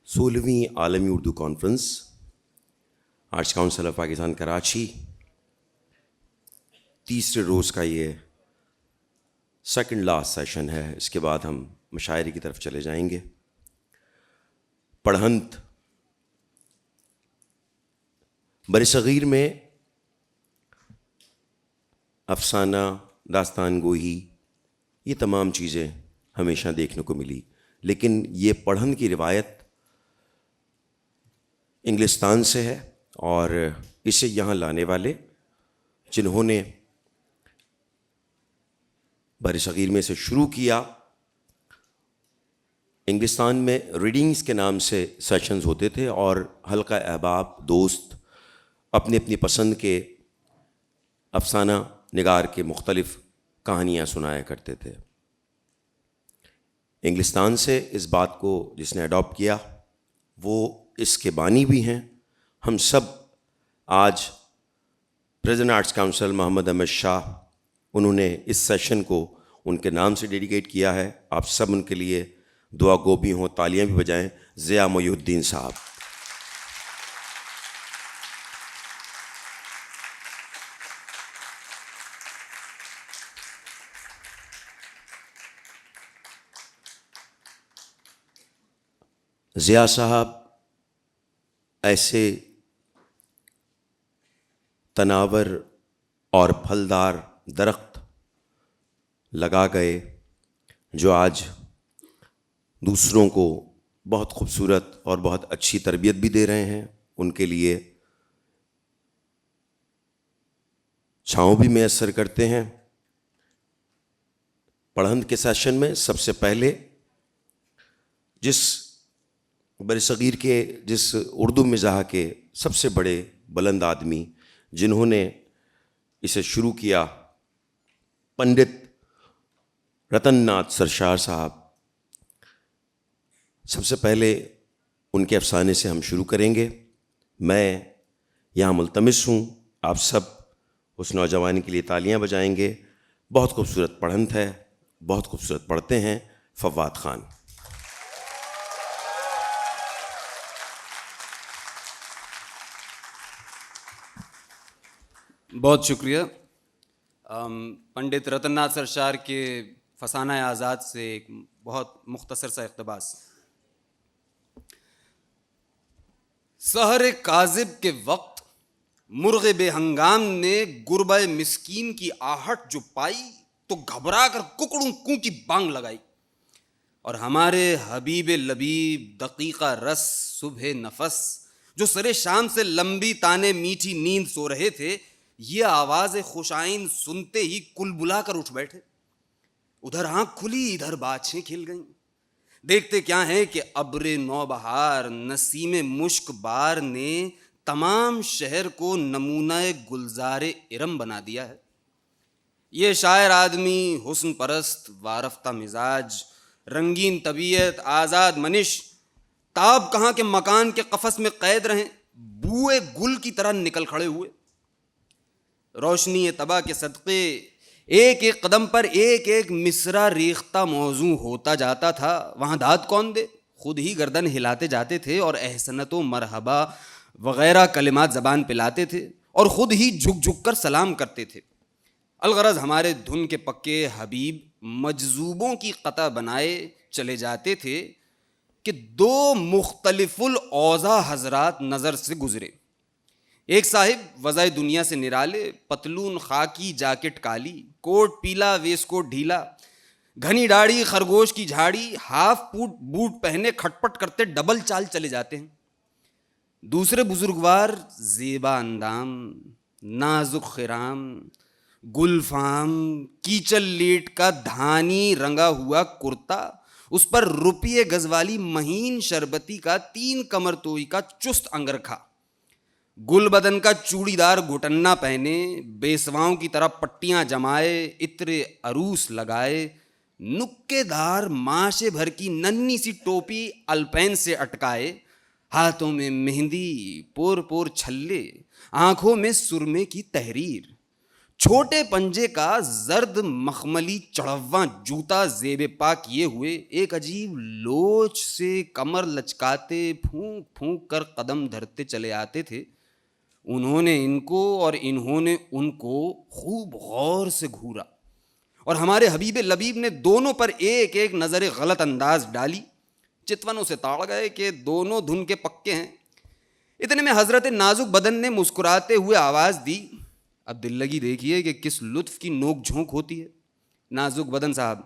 16ویں عالمی Urdu conference arts council of Pakistan Karachi تیسرے روز کا یہ سیکنڈ لاسٹ سیشن ہے. اس کے بعد ہم مشاعرے کی طرف چلے جائیں گے. پڑھنت برصغیر میں افسانہ، داستان گوئی، یہ تمام چیزیں ہمیشہ دیکھنے کو ملی، لیکن یہ پڑھن کی روایت انگلستان سے ہے، اور اسے یہاں لانے والے جنہوں نے برصغیر میں سے شروع کیا. انگلستان میں ریڈنگز کے نام سے سیشنز ہوتے تھے، اور حلقہ احباب دوست اپنی اپنی پسند کے افسانہ نگار کے مختلف کہانیاں سنایا کرتے تھے. انگلستان سے اس بات کو جس نے اڈاپٹ کیا وہ اس کے بانی بھی ہیں. ہم سب آج پریزیڈنٹ آرٹس کاؤنسل محمد احمد شاہ، انہوں نے اس سیشن کو ان کے نام سے ڈیڈیکیٹ کیا ہے. آپ سب ان کے لیے دعا گو بھی ہوں، تالیاں بھی بجائیں. ضیاء محی الدین صاحب. ضیاء صاحب ایسے تناور اور پھلدار درخت لگا گئے جو آج دوسروں کو بہت خوبصورت اور بہت اچھی تربیت بھی دے رہے ہیں. ان کے لیے چھاؤں بھی میسر کرتے ہیں. پڑھنت کے سیشن میں سب سے پہلے جس برصغیر کے، جس اردو مزاح کے سب سے بڑے بلند آدمی جنہوں نے اسے شروع کیا، پنڈت رتن ناتھ سرشار صاحب، سب سے پہلے ان کے افسانے سے ہم شروع کریں گے. میں یہاں ملتمس ہوں آپ سب اس نوجوان کے لیے تالیاں بجائیں گے. بہت خوبصورت پڑھنت ہے، بہت خوبصورت پڑھتے ہیں. فواد خان. بہت شکریہ. پنڈت رتن ناتھ سرشار کے فسانہ آزاد سے ایک بہت مختصر سا اقتباس. سحر کاذب کے وقت مرغ بے ہنگام نے گربہ مسکین کی آہٹ جو پائی تو گھبرا کر ککڑوں کوں کی بانگ لگائی، اور ہمارے حبیب لبیب دقیقہ رس صبح نفس جو سرے شام سے لمبی تانے میٹھی نیند سو رہے تھے، یہ آواز خوش آئند سنتے ہی کل بلا کر اٹھ بیٹھے. ادھر آنکھ کھلی ادھر باچھیں کھل گئیں. دیکھتے کیا ہے کہ ابر نوبہار نسیم مشک بار نے تمام شہر کو نمونہ گلزار ارم بنا دیا ہے. یہ شاعر آدمی حسن پرست، وارفتہ مزاج، رنگین طبیعت، آزاد منش، تاب کہاں کے مکان کے قفس میں قید رہیں، بوئے گل کی طرح نکل کھڑے ہوئے. روشنی طبع کے صدقے ایک ایک قدم پر ایک ایک مصرع ریختہ موضوع ہوتا جاتا تھا. وہاں داد کون دے، خود ہی گردن ہلاتے جاتے تھے اور احسنت و مرحبا وغیرہ کلمات زبان پہ لاتے تھے اور خود ہی جھک جھک کر سلام کرتے تھے. الغرض ہمارے دھن کے پکے حبیب مجذوبوں کی قطع بنائے چلے جاتے تھے کہ دو مختلف الاوضاع حضرات نظر سے گزرے. ایک صاحب وضع دنیا سے نرالے، پتلون خاکی جاکٹ کالی، کوٹ پیلا ویس کوٹ ڈھیلا، گھنی داڑھی خرگوش کی جھاڑی، ہاف بوٹ پہنے کھٹ پٹ کرتے ڈبل چال چلے جاتے ہیں. دوسرے بزرگوار زیبا اندام، نازک خرام، گلفام، کیچل لیٹ کا دھانی رنگا ہوا کرتا، اس پر روپیے گز والی مہین شربتی کا 3 کمر توئی کا چست انگرکھا، گل بدن کا چوڑی دار گھٹنا پہنے، بیسواؤں کی طرح پٹیاں جمائے، عطر عروس لگائے، نکے دار ماشے بھر کی ننھی سی ٹوپی الپین سے اٹکائے، ہاتھوں میں مہندی، پور پور چھلے، آنکھوں میں سرمے کی تحریر، چھوٹے پنجے کا زرد مخملی چڑھواں جوتا زیب پا کیے ہوئے ایک عجیب لوچ سے کمر لچکاتے پھونک پھونک کر قدم دھرتے چلے آتے تھے. انہوں نے ان کو اور انہوں نے ان کو خوب غور سے گھورا اور ہمارے حبیب لبیب نے دونوں پر ایک ایک نظر غلط انداز ڈالی. چتونوں سے تاڑ گئے کہ دونوں دھن کے پکے ہیں. اتنے میں حضرت نازک بدن نے مسکراتے ہوئے آواز دی. اب دل لگی دیکھیے کہ کس لطف کی نوک جھونک ہوتی ہے. نازک بدن صاحب: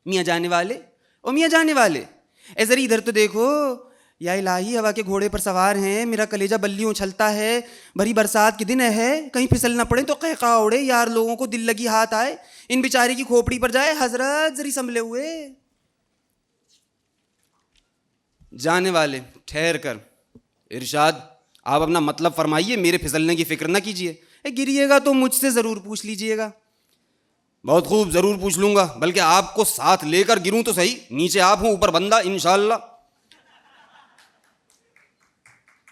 میاں جانے والے، او میاں جانے والے، اے ذرا ادھر تو دیکھو. یا الہی، ہوا کے گھوڑے پر سوار ہیں، میرا کلیجہ بلیوں اچھلتا ہے. بھری برسات کے دن ہے، کہیں پھسل نہ پڑے تو قہقہ اڑے. یار لوگوں کو دل لگی ہاتھ آئے، ان بیچاری کی کھوپڑی پر جائے. حضرت ذری سنبھلے ہوئے. جانے والے ٹھہر کر. ارشاد: آپ اپنا مطلب فرمائیے، میرے پھسلنے کی فکر نہ کیجیے. گریے گا تو مجھ سے ضرور پوچھ لیجیے گا. بہت خوب، ضرور پوچھ لوں گا، بلکہ آپ کو ساتھ لے کر گروں تو صحیح. نیچے آپ ہوں، اوپر بندہ، انشاءاللہ.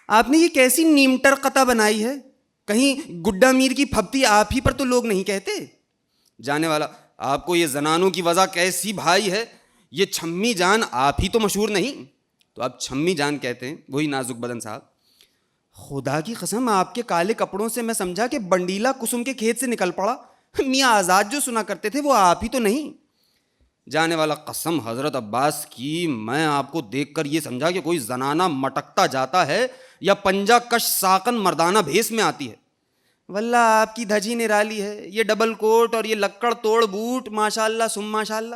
آپ نے یہ کیسی نیمٹر قطع بنائی ہے؟ کہیں گڈا میر کی پھپتی آپ ہی پر تو لوگ نہیں کہتے. جانے والا: آپ کو یہ زنانوں کی وضع کیسی بھائی ہے؟ یہ چھمی جان آپ ہی تو مشہور نہیں، تو آپ چھمی جان کہتے ہیں. وہی نازک بدن صاحب: خدا کی قسم، آپ کے کالے کپڑوں سے میں سمجھا کہ بنڈیلا کسم کے کھیت سے نکل پڑا. میاں آزاد جو سنا کرتے تھے وہ آپ ہی تو نہیں. جانے والا: قسم حضرت عباس کی، میں آپ کو دیکھ کر یہ سمجھا کہ کوئی زنانہ مٹکتا جاتا ہے یا پنجہ کش ساکن مردانہ بھیس میں آتی ہے. واللہ آپ کی دھجی نرالی ہے، یہ ڈبل کوٹ اور یہ لکڑ توڑ بوٹ، ماشاء اللہ سم ماشاء اللہ.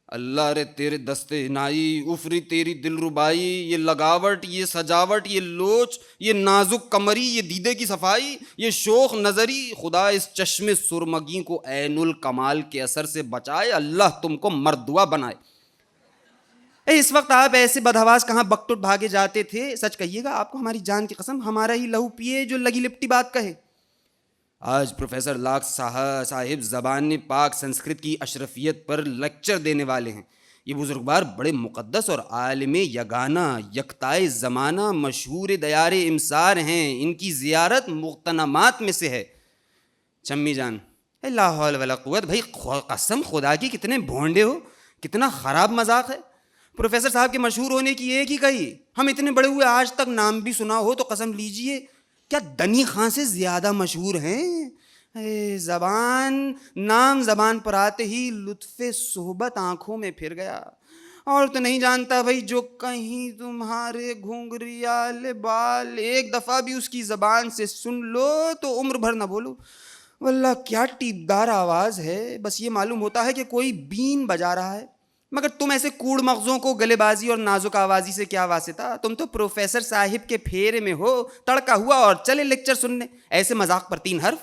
اللہ رے تیرے دستے عنائی، افری تیری دل ربائی. یہ لگاوٹ، یہ سجاوٹ، یہ لوچ، یہ نازک کمری، یہ دیدے کی صفائی، یہ شوخ نظری. خدا اس چشم سرمگی کو عین الکمال کے اثر سے بچائے. اللہ تم کو مردوا بنائے. اس وقت آپ ایسے بدحواس کہاں بکٹوٹ بھاگے جاتے تھے؟ سچ کہیے گا، آپ کو ہماری جان کی قسم ہمارا ہی لہو پیے جو لگی لپٹی بات کہے. آج پروفیسر لاکھ صاحب زبان پاک سنسکرت کی اشرفیت پر لیکچر دینے والے ہیں. یہ بزرگوار بڑے مقدس اور عالم یگانہ یکتائے زمانہ مشہور دیار امسار ہیں. ان کی زیارت مغتنمات میں سے ہے. چمی جان: لا حول ولا قوت. بھائی قسم خدا کی کتنے بھونڈے ہو، کتنا خراب مذاق ہے. پروفیسر صاحب کے مشہور ہونے کی ایک ہی کہی، ہم اتنے بڑے ہوئے آج تک نام بھی سنا ہو تو قسم لیجئے کیا دنی خان سے زیادہ مشہور ہیں. نام زبان پر آتے ہی لطف صحبت آنکھوں میں پھر گیا. اور تو نہیں جانتا بھائی، جو کہیں تمہارے گھنگریالے بال ایک دفعہ بھی اس کی زبان سے سن لو تو عمر بھر نہ بولو. واللہ کیا ٹیپدار آواز ہے. بس یہ معلوم ہوتا ہے کہ کوئی بین بجا رہا ہے. مگر تم ایسے کوڑ مغزوں کو گلے بازی اور نازک آوازی سے کیا واسطہ؟ تم تو پروفیسر صاحب کے پھیرے میں ہو. تڑکا ہوا اور چلے لیکچر سننے. ایسے مذاق پر 3 حرف.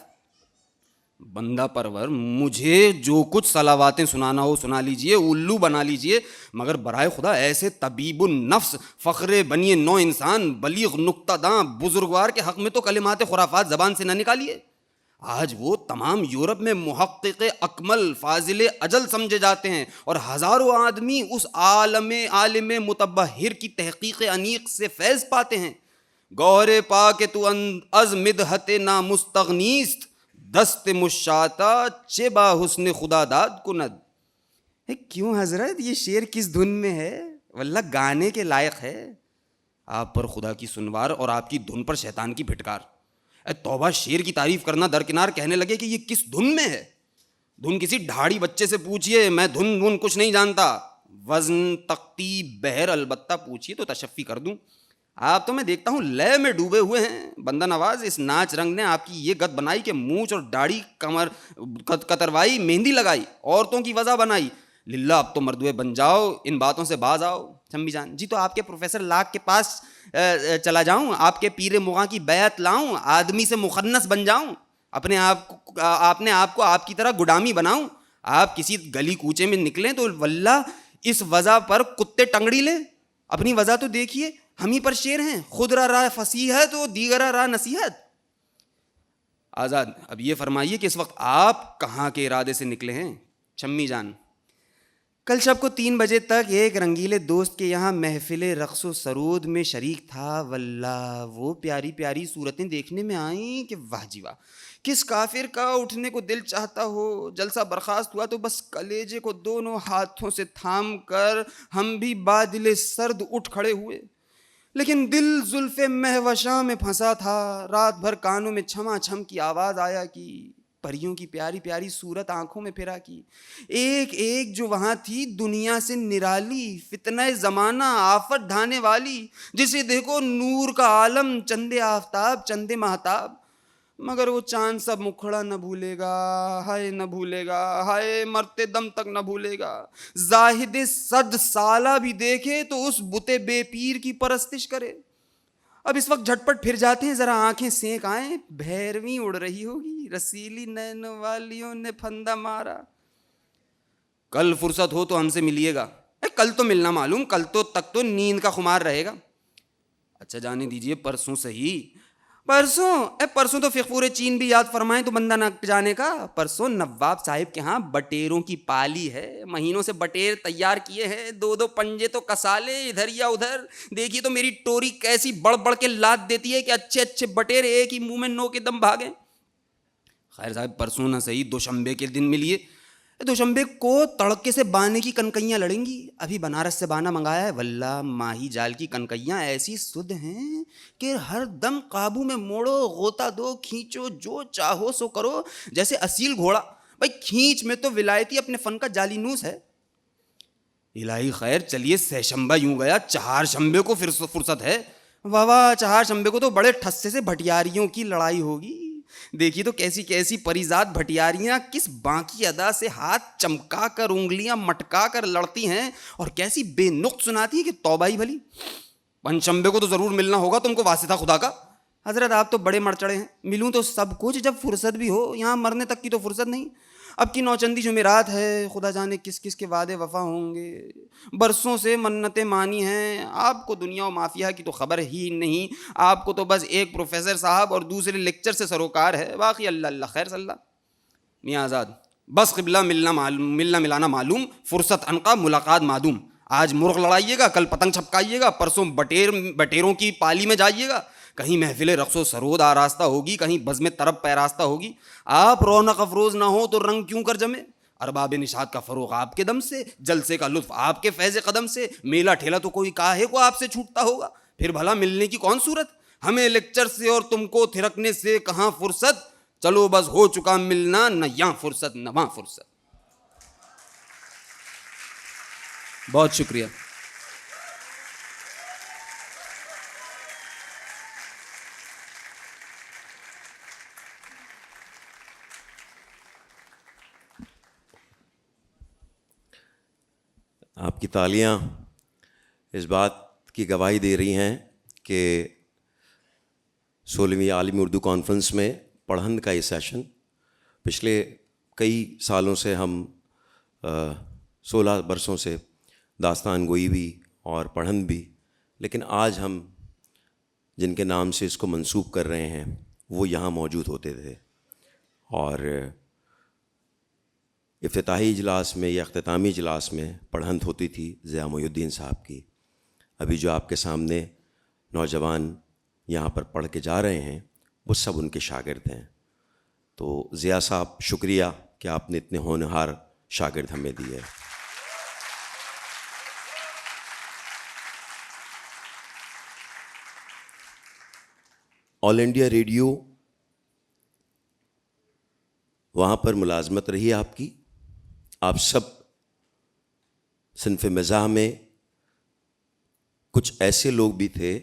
بندہ پرور، مجھے جو کچھ صلواتیں سنانا ہو سنا لیجئے، الو بنا لیجئے، مگر برائے خدا ایسے طبیب النفس، فخر بنی نو انسان، بلیغ نکتہ داں بزرگوار کے حق میں تو کلمات خرافات زبان سے نہ نکالیے. آج وہ تمام یورپ میں محقق اکمل فاضل اجل سمجھے جاتے ہیں اور ہزاروں آدمی اس عالم متبحر کی تحقیق انیق سے فیض پاتے ہیں. گوہر پا کہ تو از مدحت نامستغنیست، دست مشاتا چے با حسن خدا داد کند. کیوں حضرت، یہ شعر کس دھن میں ہے؟ واللہ گانے کے لائق ہے. آپ پر خدا کی سنوار اور آپ کی دھن پر شیطان کی پھٹکار. توبہ، شعر کی تعریف کرنا درکنار، کہنے لگے کہ یہ کس دھن میں ہے. دھن کسی ڈھاڑی بچے سے پوچھئے، میں دھن کچھ نہیں جانتا. وزن تختی بہر البتہ پوچھئے تو تشفی کر دوں. آپ تو میں دیکھتا ہوں لے میں ڈوبے ہوئے ہیں. بندہ نواز، اس ناچ رنگ نے آپ کی یہ گت بنائی کہ مونچھ اور داڑھی کمر کتروائی، مہندی لگائی، عورتوں کی وضع بنائی. للہ اب تو مردوے بن جاؤ، ان باتوں سے باز آؤ. چمی جان: جی تو آپ کے پروفیسر لاکھ کے پاس چلا جاؤں، آپ کے پیر مغاں کی بیعت لاؤں، آدمی سے مخنث بن جاؤں، اپنے آپ کو آپ کی طرح گڈامی بناؤں. آپ کسی گلی کوچے میں نکلیں تو واللہ اس وضع پر کتے ٹنگڑی لیں. اپنی وضع تو دیکھیے، ہم ہی پر شعر ہیں، خود راہ فصیحت و دیگر راہ نصیحت. آزاد: اب یہ فرمائیے کہ اس وقت آپ کہاں کے ارادے سے نکلے ہیں؟ چمی جان: کل شب کو 3 بجے تک ایک رنگیلے دوست کے یہاں محفل رقص و سرود میں شریک تھا. واللہ وہ پیاری پیاری صورتیں دیکھنے میں آئیں کہ واہ جی واہ، کس کافر کا اٹھنے کو دل چاہتا ہو. جلسہ برخاست ہوا تو بس کلیجے کو دونوں ہاتھوں سے تھام کر ہم بھی بادل سرد اٹھ کھڑے ہوئے. لیکن دل زلف مہوشاں میں پھنسا تھا. رات بھر کانوں میں چھما چھم کی آواز آیا کی، پریوں کی پیاری پیاری صورت آنکھوں میں پھرا کی. ایک ایک جو وہاں تھی دنیا سے نرالی، فتنہ زمانہ آفت ڈھانے والی، جسے دیکھو نور کا عالم، چند آفتاب چند مہتاب. مگر وہ چاند سب مکھڑا نہ بھولے گا، ہائے نہ بھولے گا، ہائے مرتے دم تک نہ بھولے گا. زاہد 100 سالہ بھی دیکھے تو اس بت بے پیر کی پرستش کرے. اب اس وقت جھٹپٹ پھر جاتے ہیں، ذرا آنکھیں سینک آئیں. بھیرویں اڑ رہی ہوگی، رسیلی نین والیوں نے پھندا مارا. کل فرصت ہو تو ہم سے ملیے گا. کل تو ملنا معلوم، کل تو تک تو نیند کا خمار رہے گا. اچھا جانے دیجئے، پرسوں صحیح. پرسوں تو فقہ پورے چین بھی یاد فرمائیں تو بندہ نہ جانے کا. پرسوں نواب صاحب کے ہاں بٹیروں کی پالی ہے. مہینوں سے بٹیر تیار کیے ہیں، 2 پنجے تو کسالے ادھر یا ادھر. دیکھیے تو میری ٹوری کیسی بڑھ بڑھ کے لاد دیتی ہے کہ اچھے اچھے بٹیر ایک ہی منہ میں نو کے دم بھاگیں. خیر صاحب پرسوں نہ صحیح، دوشمبے کے دن ملیے. دوشمبے کو تڑکے سے بانے کی کنکیاں لڑیں گی. ابھی بنارس سے بانا منگایا ہے. واللہ ماہی جال کی کنکیاں ایسی سدھ ہیں کہ ہر دم قابو میں موڑو، غوطہ دو، کھینچو، جو چاہو سو کرو، جیسے اصیل گھوڑا. بھائی کھینچ میں تو ولایتی اپنے فن کا جالی نوس ہے. الہی خیر، چلیے سہ شنبہ یوں گیا، 4 شنبے کو پھر فرصت ہے. واہ واہ، 4 شنبے کو تو بڑے ٹھسے سے بھٹیاریوں کی لڑائی ہوگی. دیکھیے تو کیسی کیسی پریزاد بھٹیاریاں کس باقی ادا سے ہاتھ چمکا کر انگلیاں مٹکا کر لڑتی ہیں، اور کیسی بے نقط سناتی ہے کہ توبہ ہی بھلی. 5 شنبے کو تو ضرور ملنا ہوگا تم کو، واسطہ خدا کا. حضرت آپ تو بڑے مرچڑے ہیں، ملوں تو سب کچھ جب فرصت بھی ہو. یہاں مرنے تک کی تو فرصت نہیں. اب کی نوچندی جمعرات ہے، خدا جانے کس کس کے وعدے وفا ہوں گے. برسوں سے منتیں مانی ہیں. آپ کو دنیا و مافیا کی تو خبر ہی نہیں. آپ کو تو بس ایک پروفیسر صاحب اور دوسرے لیکچر سے سروکار ہے. باقی اللہ اللہ خیر صلی اللہ. میاں آزاد، بس قبلہ ملنا ملانا معلوم، فرصت عنقا ملاقات معدوم. آج مرغ لڑائیے گا، کل پتنگ چھپکائیے گا، پرسوں بٹیروں کی پالی میں جائیے گا. کہیں محفل رقص و سرود آراستہ ہوگی، کہیں بزم طرب پیراستہ ہوگی. آپ رونق افروز نہ ہو تو رنگ کیوں کر جمے. ارباب نشاط کا فروغ آپ کے دم سے، جلسے کا لطف آپ کے فیض قدم سے. میلہ ٹھیلا تو کوئی کاہے کو آپ سے چھوٹتا ہوگا. پھر بھلا ملنے کی کون صورت. ہمیں لیکچر سے اور تم کو تھرکنے سے کہاں فرصت. چلو بس ہو چکا ملنا، نہ یہاں فرصت نہ وہاں فرصت. بہت شکریہ. آپ کی تالیاں اس بات کی گواہی دے رہی ہیں کہ 16ویں عالمی اردو کانفرنس میں پڑھن کا یہ سیشن پچھلے کئی سالوں سے ہم 16 برسوں سے داستان گوئی بھی اور پڑھن بھی، لیکن آج ہم جن کے نام سے اس کو منسوب کر رہے ہیں وہ یہاں موجود ہوتے تھے. اور افتتاحی اجلاس میں یا اختتامی اجلاس میں پڑھنت ہوتی تھی ضیاء محی الدین صاحب کی. ابھی جو آپ کے سامنے نوجوان یہاں پر پڑھ کے جا رہے ہیں وہ سب ان کے شاگرد ہیں. تو ضیاء صاحب شکریہ کہ آپ نے اتنے ہونہار شاگرد ہمیں دیے. آل انڈیا ریڈیو وہاں پر ملازمت رہی آپ کی. آپ سب صنف مزاح میں کچھ ایسے لوگ بھی تھے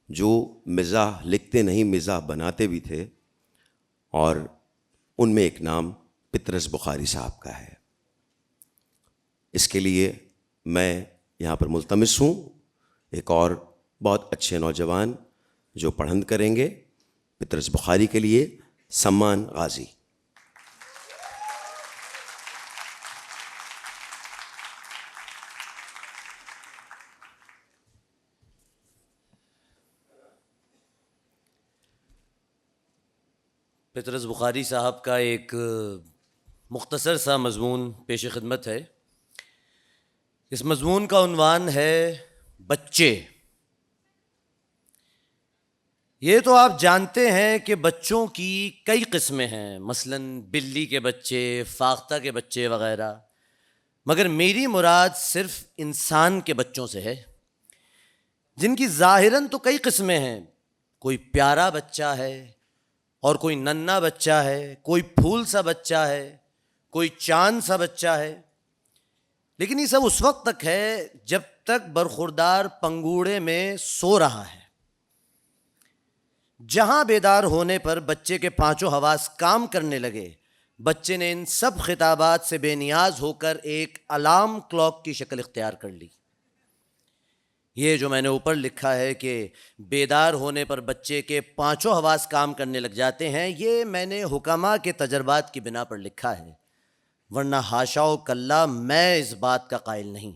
جو مزاح لکھتے نہیں مزاح بناتے بھی تھے، اور ان میں ایک نام پطرس بخاری صاحب کا ہے. اس کے لیے میں یہاں پر ملتمس ہوں ایک اور بہت اچھے نوجوان جو پڑھن کریں گے، پطرس بخاری کے لیے سمان غازی. پطرس بخاری صاحب کا ایک مختصر سا مضمون پیش خدمت ہے. اس مضمون کا عنوان ہے بچے۔ یہ تو آپ جانتے ہیں کہ بچوں کی کئی قسمیں ہیں، مثلاً بلی کے بچے، فاختہ کے بچے وغیرہ، مگر میری مراد صرف انسان کے بچوں سے ہے، جن کی ظاہراً تو کئی قسمیں ہیں۔ کوئی پیارا بچہ ہے اور کوئی ننھا بچہ ہے، کوئی پھول سا بچہ ہے، کوئی چاند سا بچہ ہے، لیکن یہ سب اس وقت تک ہے جب تک برخوردار پنگوڑے میں سو رہا ہے۔ جہاں بیدار ہونے پر بچے کے پانچوں حواس کام کرنے لگے، بچے نے ان سب خطابات سے بے نیاز ہو کر ایک الارم کلاک کی شکل اختیار کر لی۔ یہ جو میں نے اوپر لکھا ہے کہ بیدار ہونے پر بچے کے پانچوں حواس کام کرنے لگ جاتے ہیں، یہ میں نے حکماء کے تجربات کی بنا پر لکھا ہے، ورنہ حاشا و کلا میں اس بات کا قائل نہیں۔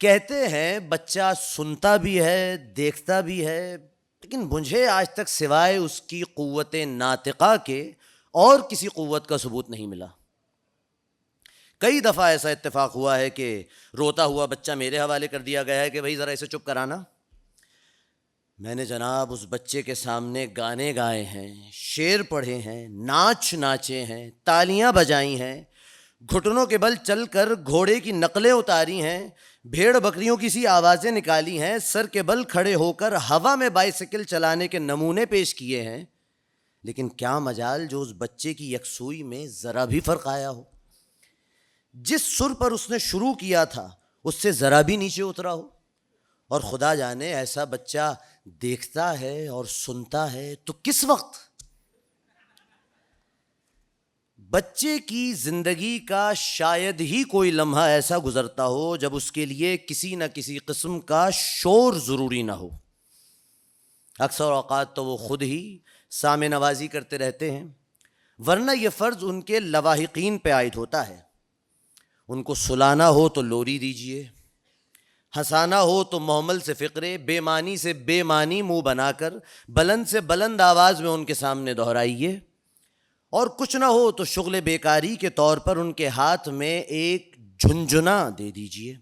کہتے ہیں بچہ سنتا بھی ہے، دیکھتا بھی ہے، لیکن مجھے آج تک سوائے اس کی قوت ناطقہ کے اور کسی قوت کا ثبوت نہیں ملا۔ کئی دفعہ ایسا اتفاق ہوا ہے کہ روتا ہوا بچہ میرے حوالے کر دیا گیا ہے کہ بھائی ذرا اسے چپ کرانا۔ میں نے جناب اس بچے کے سامنے گانے گائے ہیں، شعر پڑھے ہیں، ناچ ناچے ہیں، تالیاں بجائی ہیں، گھٹنوں کے بل چل کر گھوڑے کی نقلیں اتاری ہیں، بھیڑ بکریوں کی سی آوازیں نکالی ہیں، سر کے بل کھڑے ہو کر ہوا میں بائیسیکل چلانے کے نمونے پیش کیے ہیں، لیکن کیا مجال جو اس بچے کی یکسوئی میں ذرا بھی فرق آیا ہو، جس سر پر اس نے شروع کیا تھا اس سے ذرا بھی نیچے اترا ہو۔ اور خدا جانے ایسا بچہ دیکھتا ہے اور سنتا ہے تو کس وقت؟ بچے کی زندگی کا شاید ہی کوئی لمحہ ایسا گزرتا ہو جب اس کے لیے کسی نہ کسی قسم کا شور ضروری نہ ہو۔ اکثر اوقات تو وہ خود ہی سامع نوازی کرتے رہتے ہیں، ورنہ یہ فرض ان کے لواحقین پہ عائد ہوتا ہے۔ ان کو سلانا ہو تو لوری دیجیے، ہنسانا ہو تو محمل سے فقرے، بے معنی سے بے معنی منہ بنا کر بلند سے بلند آواز میں ان کے سامنے دہرائیے، اور کچھ نہ ہو تو شغل بیکاری کے طور پر ان کے ہاتھ میں ایک جھنجھنا دے دیجیے۔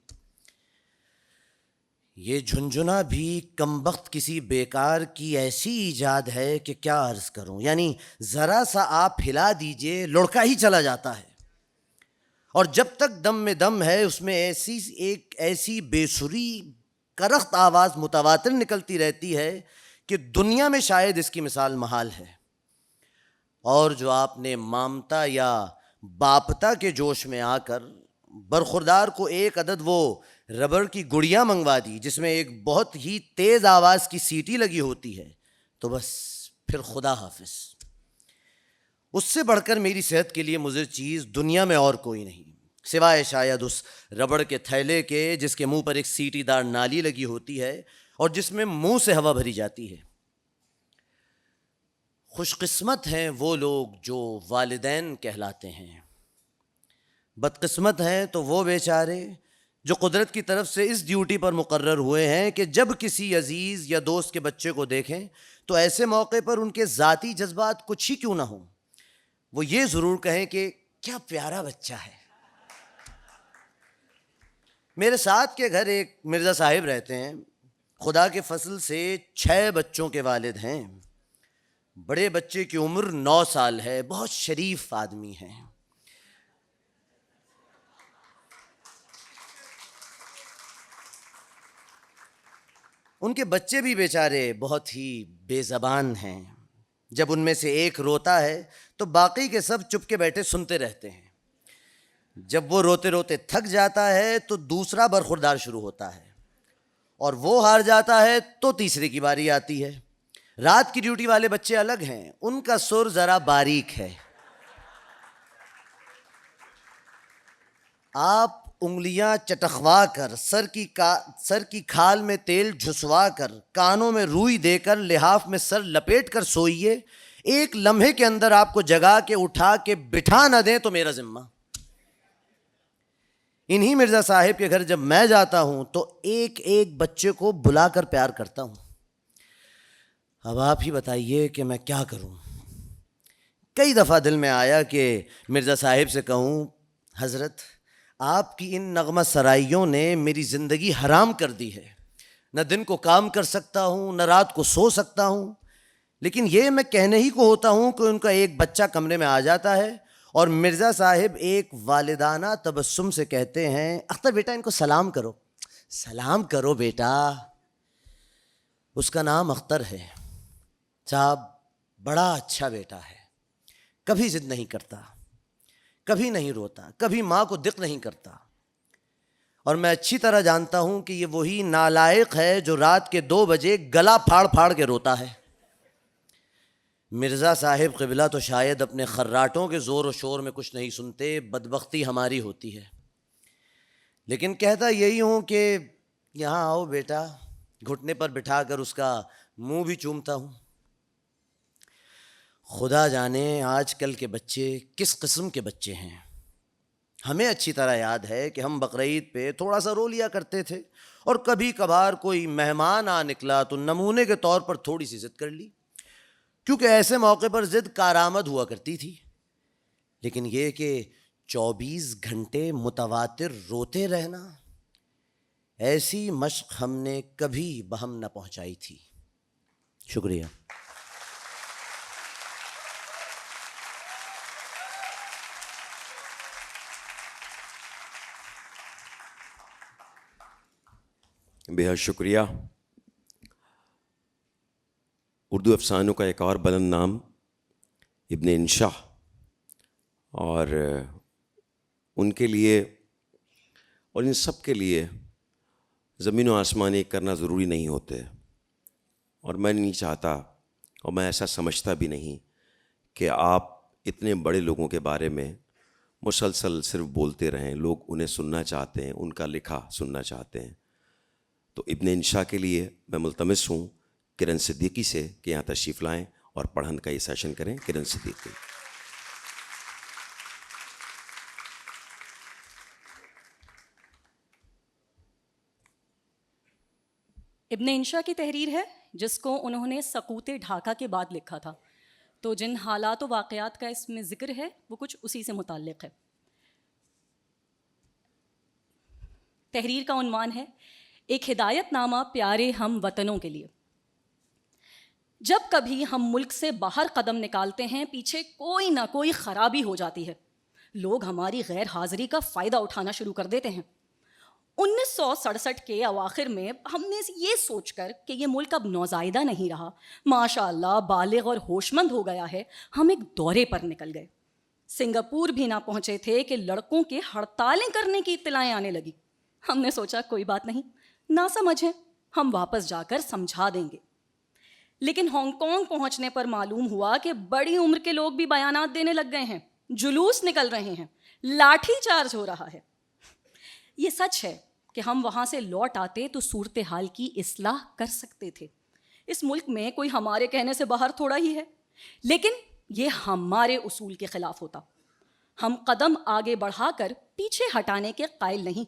یہ جھنجھنا بھی کمبخت کسی بیکار کی ایسی ایجاد ہے کہ کیا عرض کروں، یعنی ذرا سا آپ ہلا دیجئے لڑکا ہی چلا جاتا ہے، اور جب تک دم میں دم ہے اس میں ایسی بے سری کرخت آواز متواتر نکلتی رہتی ہے کہ دنیا میں شاید اس کی مثال محال ہے۔ اور جو آپ نے مامتا یا باپتا کے جوش میں آ کر برخوردار کو ایک عدد وہ ربڑ کی گڑیاں منگوا دی جس میں ایک بہت ہی تیز آواز کی سیٹی لگی ہوتی ہے، تو بس پھر خدا حافظ۔ اس سے بڑھ کر میری صحت کے لیے مضر چیز دنیا میں اور کوئی نہیں، سوائے شاید اس ربڑ کے تھیلے کے جس کے منہ پر ایک سیٹی دار نالی لگی ہوتی ہے اور جس میں منہ سے ہوا بھری جاتی ہے۔ خوش قسمت ہیں وہ لوگ جو والدین کہلاتے ہیں، بدقسمت ہیں تو وہ بیچارے جو قدرت کی طرف سے اس ڈیوٹی پر مقرر ہوئے ہیں کہ جب کسی عزیز یا دوست کے بچے کو دیکھیں تو ایسے موقع پر ان کے ذاتی جذبات کچھ ہی کیوں نہ ہوں، وہ یہ ضرور کہیں کہ کیا پیارا بچہ ہے۔ میرے ساتھ کے گھر ایک مرزا صاحب رہتے ہیں، خدا کے فضل سے 6 بچوں کے والد ہیں۔ بڑے بچے کی عمر 9 سال ہے، بہت شریف آدمی ہیں۔ ان کے بچے بھی بیچارے بہت ہی بے زبان ہیں، جب ان میں سے ایک روتا ہے تو باقی کے سب چپ کے بیٹھے سنتے رہتے ہیں، جب وہ روتے روتے تھک جاتا ہے تو دوسرا برخوردار شروع ہوتا ہے، اور وہ ہار جاتا ہے تو تیسرے کی باری آتی ہے۔ رات کی ڈیوٹی والے بچے الگ ہیں، ان کا سر ذرا باریک ہے۔ آپ انگلیاں چٹخوا کر سر کی کھال میں تیل جھسوا کر کانوں میں روئی دے کر لحاف میں سر لپیٹ کر سوئیے، ایک لمحے کے اندر آپ کو جگا کے اٹھا کے بٹھا نہ دیں تو میرا ذمہ۔ انہی مرزا صاحب کے گھر جب میں جاتا ہوں تو ایک ایک بچے کو بلا کر پیار کرتا ہوں۔ اب آپ ہی بتائیے کہ میں کیا کروں۔ کئی دفعہ دل میں آیا کہ مرزا صاحب سے کہوں، حضرت آپ کی ان نغمہ سرائیوں نے میری زندگی حرام کر دی ہے. نہ دن کو کام کر سکتا ہوں، نہ رات کو سو سکتا ہوں. لیکن یہ میں کہنے ہی کو ہوتا ہوں کہ ان کا ایک بچہ کمرے میں آ جاتا ہے اور مرزا صاحب ایک والدانہ تبسم سے کہتے ہیں اختر بیٹا ان کو سلام کرو. سلام کرو بیٹا. اس کا نام اختر ہے. صاحب بڑا اچھا بیٹا ہے، کبھی ضد نہیں کرتا، کبھی نہیں روتا، کبھی ماں کو دق نہیں کرتا. اور میں اچھی طرح جانتا ہوں کہ یہ وہی نالائق ہے جو رات کے 2 بجے گلا پھاڑ پھاڑ کے روتا ہے. مرزا صاحب قبلہ تو شاید اپنے خراٹوں کے زور و شور میں کچھ نہیں سنتے، بدبختی ہماری ہوتی ہے. لیکن کہتا یہی ہوں کہ یہاں آؤ بیٹا، گھٹنے پر بٹھا کر اس کا منہ بھی چومتا ہوں. خدا جانے آج کل کے بچے کس قسم کے بچے ہیں. ہمیں اچھی طرح یاد ہے کہ ہم بقرعید پہ تھوڑا سا رو لیا کرتے تھے، اور کبھی کبھار کوئی مہمان آ نکلا تو نمونے کے طور پر تھوڑی سی ضد کر لی، کیونکہ ایسے موقع پر ضد کارآمد ہوا کرتی تھی. لیکن یہ کہ 24 گھنٹے متواتر روتے رہنا، ایسی مشق ہم نے کبھی بہم نہ پہنچائی تھی. شکریہ. بہت شکریہ. اردو افسانوں کا ایک اور بلند نام ابن انشا، اور ان کے لیے اور ان سب کے لیے زمین و آسمان ایک کرنا ضروری نہیں ہوتے. اور میں نہیں چاہتا اور میں ایسا سمجھتا بھی نہیں کہ آپ اتنے بڑے لوگوں کے بارے میں مسلسل صرف بولتے رہیں. لوگ انہیں سننا چاہتے ہیں، ان کا لکھا سننا چاہتے ہیں. تو ابن انشا کے لیے میں ملتمس ہوں کرن صدیقی سے کہ یہاں تشریف لائیں اور پڑھن کا یہ سیشن کریں. کرن صدیقی. ابن انشا کی تحریر ہے جس کو انہوں نے سقوط ڈھاکہ کے بعد لکھا تھا، تو جن حالات و واقعات کا اس میں ذکر ہے وہ کچھ اسی سے متعلق ہے. تحریر کا عنوان ہے ایک ہدایت نامہ پیارے ہم وطنوں کے لیے. جب کبھی ہم ملک سے باہر قدم نکالتے ہیں پیچھے کوئی نہ کوئی خرابی ہو جاتی ہے. لوگ ہماری غیر حاضری کا فائدہ اٹھانا شروع کر دیتے ہیں. 1967 کے اواخر میں ہم نے یہ سوچ کر کہ یہ ملک اب نوزائیدہ نہیں رہا، ماشاء اللہ بالغ اور ہوش مند ہو گیا ہے، ہم ایک دورے پر نکل گئے. سنگاپور بھی نہ پہنچے تھے کہ لڑکوں کے ہڑتالیں کرنے کی اطلاعیں آنے لگی. ہم نے سوچا کوئی بات نہیں، نہ سمجھیں، ہم واپس جا کر سمجھا دیں گے. لیکن ہانگ کانگ پہنچنے پر معلوم ہوا کہ بڑی عمر کے لوگ بھی بیانات دینے لگ گئے ہیں، جلوس نکل رہے ہیں، لاٹھی چارج ہو رہا ہے. یہ سچ ہے کہ ہم وہاں سے لوٹ آتے تو صورتحال کی اصلاح کر سکتے تھے. اس ملک میں کوئی ہمارے کہنے سے باہر تھوڑا ہی ہے، لیکن یہ ہمارے اصول کے خلاف ہوتا. ہم قدم آگے بڑھا کر پیچھے ہٹانے کے قائل نہیں.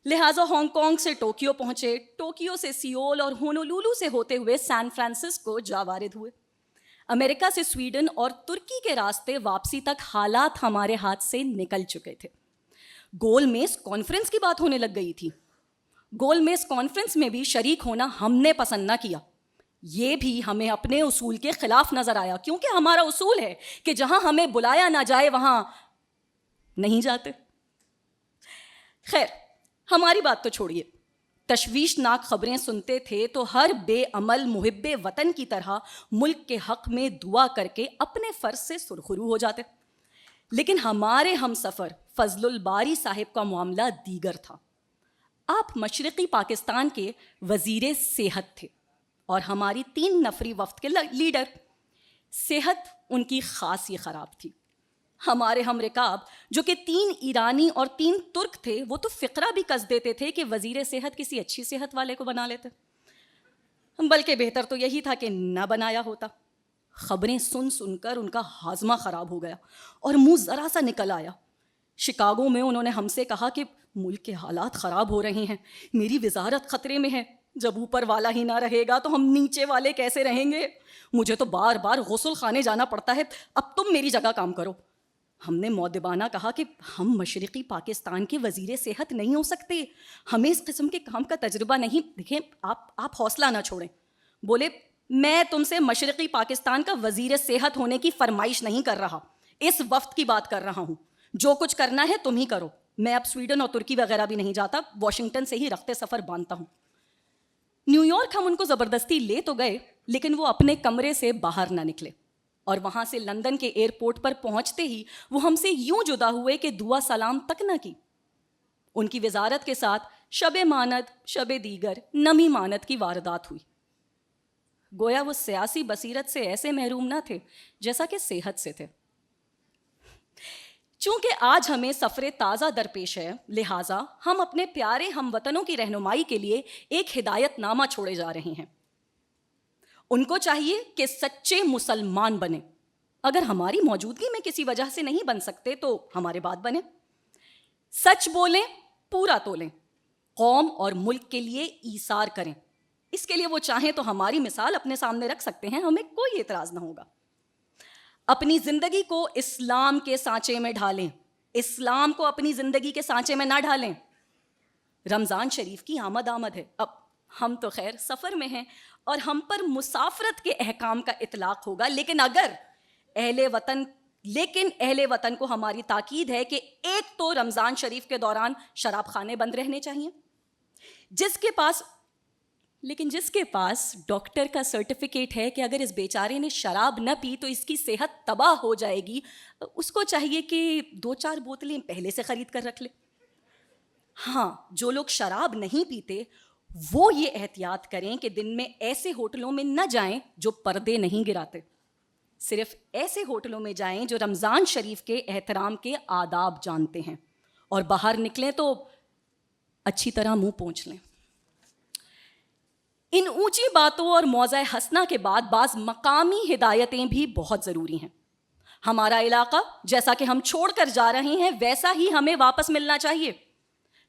لہٰذا ہانگ کانگ سے ٹوکیو پہنچے، ٹوکیو سے سیول اور ہونولولو سے ہوتے ہوئے سان فرانسسکو جا وارد ہوئے. امریکہ سے سویڈن اور ترکی کے راستے واپسی تک حالات ہمارے ہاتھ سے نکل چکے تھے. گول میز کانفرنس کی بات ہونے لگ گئی تھی. گول میز کانفرنس میں بھی شریک ہونا ہم نے پسند نہ کیا. یہ بھی ہمیں اپنے اصول کے خلاف نظر آیا، کیونکہ ہمارا اصول ہے کہ جہاں ہمیں بلایا نہ جائے وہاں نہیں جاتے. خیر، ہماری بات تو چھوڑیے. تشویشناک خبریں سنتے تھے تو ہر بے عمل محب وطن کی طرح ملک کے حق میں دعا کر کے اپنے فرض سے سرخرو ہو جاتے. لیکن ہمارے ہم سفر فضل الباری صاحب کا معاملہ دیگر تھا. آپ مشرقی پاکستان کے وزیر صحت تھے اور ہماری 3 نفری وفد کے لیڈر. صحت ان کی خاص یہ خراب تھی. ہمارے ہم رکاب جو کہ 3 ایرانی اور 3 ترک تھے وہ تو فقرہ بھی کس دیتے تھے کہ وزیر صحت کسی اچھی صحت والے کو بنا لیتے، بلکہ بہتر تو یہی تھا کہ نہ بنایا ہوتا. خبریں سن سن کر ان کا ہاضمہ خراب ہو گیا اور منہ ذرا سا نکل آیا. شکاگو میں انہوں نے ہم سے کہا کہ ملک کے حالات خراب ہو رہے ہیں، میری وزارت خطرے میں ہے، جب اوپر والا ہی نہ رہے گا تو ہم نیچے والے کیسے رہیں گے؟ مجھے تو بار بار غسل خانے جانا پڑتا ہے، اب تم میری جگہ کام کرو. ہم نے مؤدبانہ کہا کہ ہم مشرقی پاکستان کے وزیر صحت نہیں ہو سکتے, ہمیں اس قسم کے کام کا تجربہ نہیں. دیکھیں آپ حوصلہ نہ چھوڑیں. بولے میں تم سے مشرقی پاکستان کا وزیر صحت ہونے کی فرمائش نہیں کر رہا, اس وفد کی بات کر رہا ہوں. جو کچھ کرنا ہے تم ہی کرو. میں اب سویڈن اور ترکی وغیرہ بھی نہیں جاتا, واشنگٹن سے ہی رخت سفر باندھتا ہوں. نیو یارک ہم ان کو زبردستی لے تو گئے, لیکن وہ اپنے کمرے سے باہر نہ نکلے, اور وہاں سے لندن کے ایئرپورٹ پر پہنچتے ہی وہ ہم سے یوں جدا ہوئے کہ دعا سلام تک نہ کی. ان کی وزارت کے ساتھ شب ماند, شب دیگر, نمی ماند کی واردات ہوئی. گویا وہ سیاسی بصیرت سے ایسے محروم نہ تھے جیسا کہ صحت سے تھے. چونکہ آج ہمیں سفر تازہ درپیش ہے, لہٰذا ہم اپنے پیارے ہم وطنوں کی رہنمائی کے لیے ایک ہدایت نامہ چھوڑے جا رہے ہیں. ان کو چاہیے کہ سچے مسلمان بنیں. اگر ہماری موجودگی میں کسی وجہ سے نہیں بن سکتے تو ہمارے بعد بنیں. سچ بولیں, پورا تولیں, قوم اور ملک کے لیے ایثار کریں. اس کے لیے وہ چاہیں تو ہماری مثال اپنے سامنے رکھ سکتے ہیں, ہمیں کوئی اعتراض نہ ہوگا. اپنی زندگی کو اسلام کے سانچے میں ڈھالیں, اسلام کو اپنی زندگی کے سانچے میں نہ ڈھالیں. رمضان شریف کی آمد ہے. اب ہم تو خیر سفر میں ہیں اور ہم پر مسافرت کے احکام کا اطلاق ہوگا, لیکن اہل وطن کو ہماری تاکید ہے کہ ایک تو رمضان شریف کے دوران شراب خانے بند رہنے چاہیے. جس کے پاس ڈاکٹر کا سرٹیفکیٹ ہے کہ اگر اس بیچارے نے شراب نہ پی تو اس کی صحت تباہ ہو جائے گی, اس کو چاہیے کہ 2-4 بوتلیں پہلے سے خرید کر رکھ لے. ہاں, جو لوگ شراب نہیں پیتے وہ یہ احتیاط کریں کہ دن میں ایسے ہوٹلوں میں نہ جائیں جو پردے نہیں گراتے. صرف ایسے ہوٹلوں میں جائیں جو رمضان شریف کے احترام کے آداب جانتے ہیں, اور باہر نکلیں تو اچھی طرح منہ پونچھ لیں. ان اونچی باتوں اور موضع حسنہ کے بعد بعض مقامی ہدایتیں بھی بہت ضروری ہیں. ہمارا علاقہ جیسا کہ ہم چھوڑ کر جا رہے ہیں ویسا ہی ہمیں واپس ملنا چاہیے.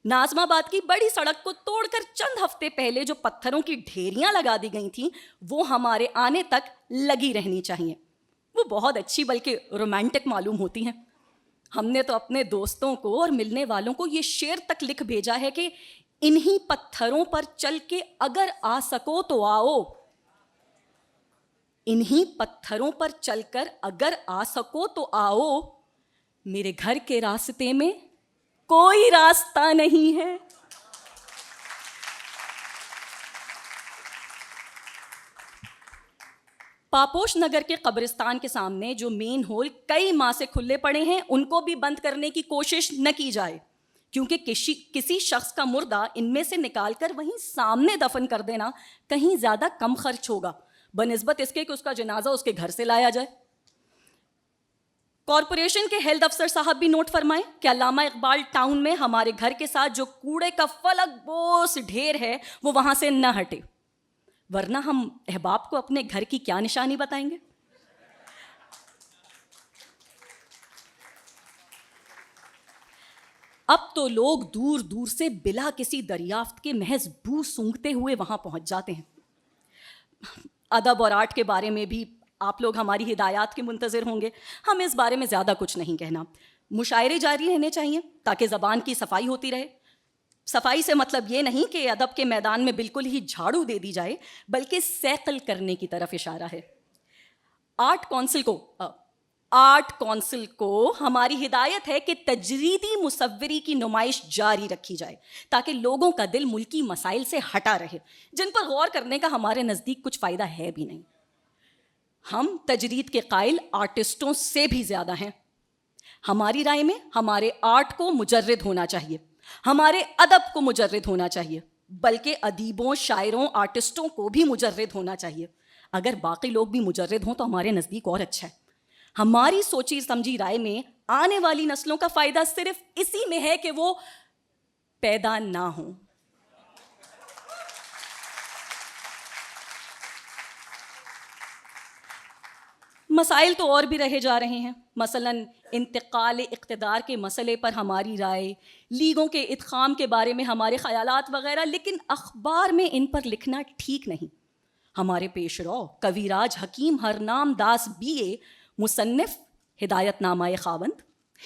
ناظم آباد کی بڑی سڑک کو توڑ کر چند ہفتے پہلے جو پتھروں کی ڈھیریاں لگا دی گئی تھیں وہ ہمارے آنے تک لگی رہنی چاہیے. وہ بہت اچھی بلکہ رومانٹک معلوم ہوتی ہیں. ہم نے تو اپنے دوستوں کو اور ملنے والوں کو یہ شعر تک لکھ بھیجا ہے کہ انہی پتھروں پر چل کے اگر آ سکو تو آؤ, انہی پتھروں پر چل کر اگر آ سکو تو آؤ, میرے گھر کے راستے میں کوئی راستہ نہیں ہے. پاپوش نگر کے قبرستان کے سامنے جو مین ہول کئی ماہ سے کھلے پڑے ہیں ان کو بھی بند کرنے کی کوشش نہ کی جائے, کیونکہ کسی شخص کا مردہ ان میں سے نکال کر وہیں سامنے دفن کر دینا کہیں زیادہ کم خرچ ہوگا بنسبت اس کے کہ اس کا جنازہ اس کے گھر سے لایا جائے. کارپوریشن کے ہیلتھ افسر صاحب بھی نوٹ فرمائیں کہ علامہ اقبال ٹاؤن میں ہمارے گھر کے ساتھ جو کوڑے کا فلک بوس ڈھیر ہے وہ وہاں سے نہ ہٹے, ورنہ ہم احباب کو اپنے گھر کی کیا نشانی بتائیں گے. اب تو لوگ دور دور سے بلا کسی دریافت کے محض بو سونگھتے ہوئے وہاں پہنچ جاتے ہیں. ادب اور آرٹ کے بارے میں بھی آپ لوگ ہماری ہدایات کے منتظر ہوں گے. ہمیں اس بارے میں زیادہ کچھ نہیں کہنا. مشاعرے جاری رہنے چاہیے تاکہ زبان کی صفائی ہوتی رہے. صفائی سے مطلب یہ نہیں کہ ادب کے میدان میں بالکل ہی جھاڑو دے دی جائے, بلکہ سیقل کرنے کی طرف اشارہ ہے. آرٹ کونسل کو ہماری ہدایت ہے کہ تجریدی مصوری کی نمائش جاری رکھی جائے تاکہ لوگوں کا دل ملکی مسائل سے ہٹا رہے جن پر غور کرنے کا ہمارے نزدیک کچھ فائدہ ہے بھی نہیں. ہم تجرید کے قائل آرٹسٹوں سے بھی زیادہ ہیں. ہماری رائے میں ہمارے آرٹ کو مجرد ہونا چاہیے, ہمارے ادب کو مجرد ہونا چاہیے, بلکہ ادیبوں, شاعروں, آرٹسٹوں کو بھی مجرد ہونا چاہیے. اگر باقی لوگ بھی مجرد ہوں تو ہمارے نزدیک اور اچھا ہے. ہماری سوچی سمجھی رائے میں آنے والی نسلوں کا فائدہ صرف اسی میں ہے کہ وہ پیدا نہ ہوں. مسائل تو اور بھی رہے جا رہے ہیں, مثلاً انتقال اقتدار کے مسئلے پر ہماری رائے, لیگوں کے ادغام کے بارے میں ہمارے خیالات وغیرہ, لیکن اخبار میں ان پر لکھنا ٹھیک نہیں. ہمارے پیش رو کویراج حکیم ہرنام داس BA, مصنف ہدایت نامہ خاوند,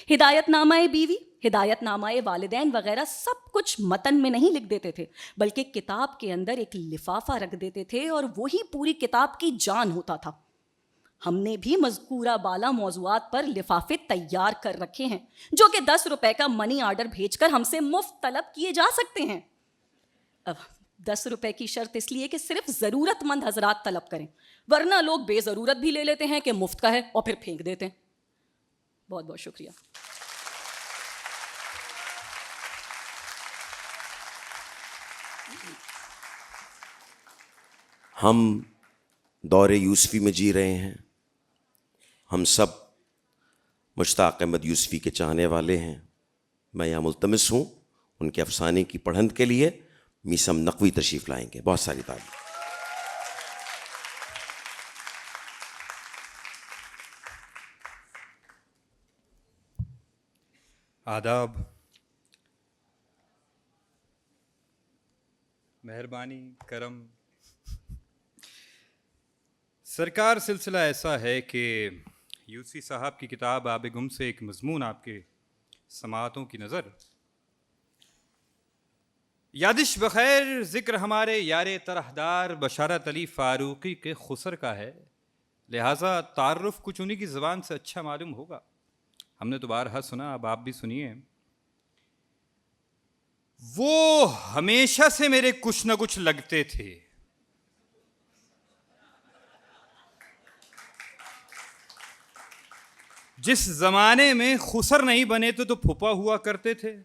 ہدایت نامہ بیوی، ہدایت نامہ والدین وغیرہ سب کچھ متن میں نہیں لکھ دیتے تھے، بلکہ کتاب کے اندر ایک لفافہ رکھ دیتے تھے اور وہی پوری کتاب کی جان ہوتا تھا۔ ہم نے بھی مذکورہ بالا موضوعات پر لفافے تیار کر رکھے ہیں جو کہ 10 روپے کا منی آرڈر بھیج کر ہم سے مفت طلب کیے جا سکتے ہیں۔ اب 10 روپے کی شرط اس لیے کہ صرف ضرورت مند حضرات طلب کریں، ورنہ لوگ بے ضرورت بھی لے لیتے ہیں کہ مفت کا ہے اور پھر پھینک دیتے ہیں۔ بہت بہت شکریہ۔ ہم دور یوسفی میں جی رہے ہیں، ہم سب مشتاق احمد یوسفی کے چاہنے والے ہیں۔ میں یہاں ملتمس ہوں ان کے افسانے کی پڑھن کے لیے میسم نقوی تشریف لائیں گے۔ بہت ساری تعریف۔ آداب، مہربانی، کرم۔ سرکار، سلسلہ ایسا ہے کہ یوسی صاحب کی کتاب آب گم سے ایک مضمون آپ کے سماعتوں کی نظر۔ یادش بخیر ذکر ہمارے یار طرحدار بشارت علی فاروقی کے خسر کا ہے، لہٰذا تعارف کچھ انہی کی زبان سے اچھا معلوم ہوگا۔ ہم نے تو بارہا سنا، اب آپ بھی سنیے۔ وہ ہمیشہ سے میرے کچھ نہ کچھ لگتے تھے، جس زمانے میں خسر نہیں بنے تو پھپھا ہوا کرتے تھے،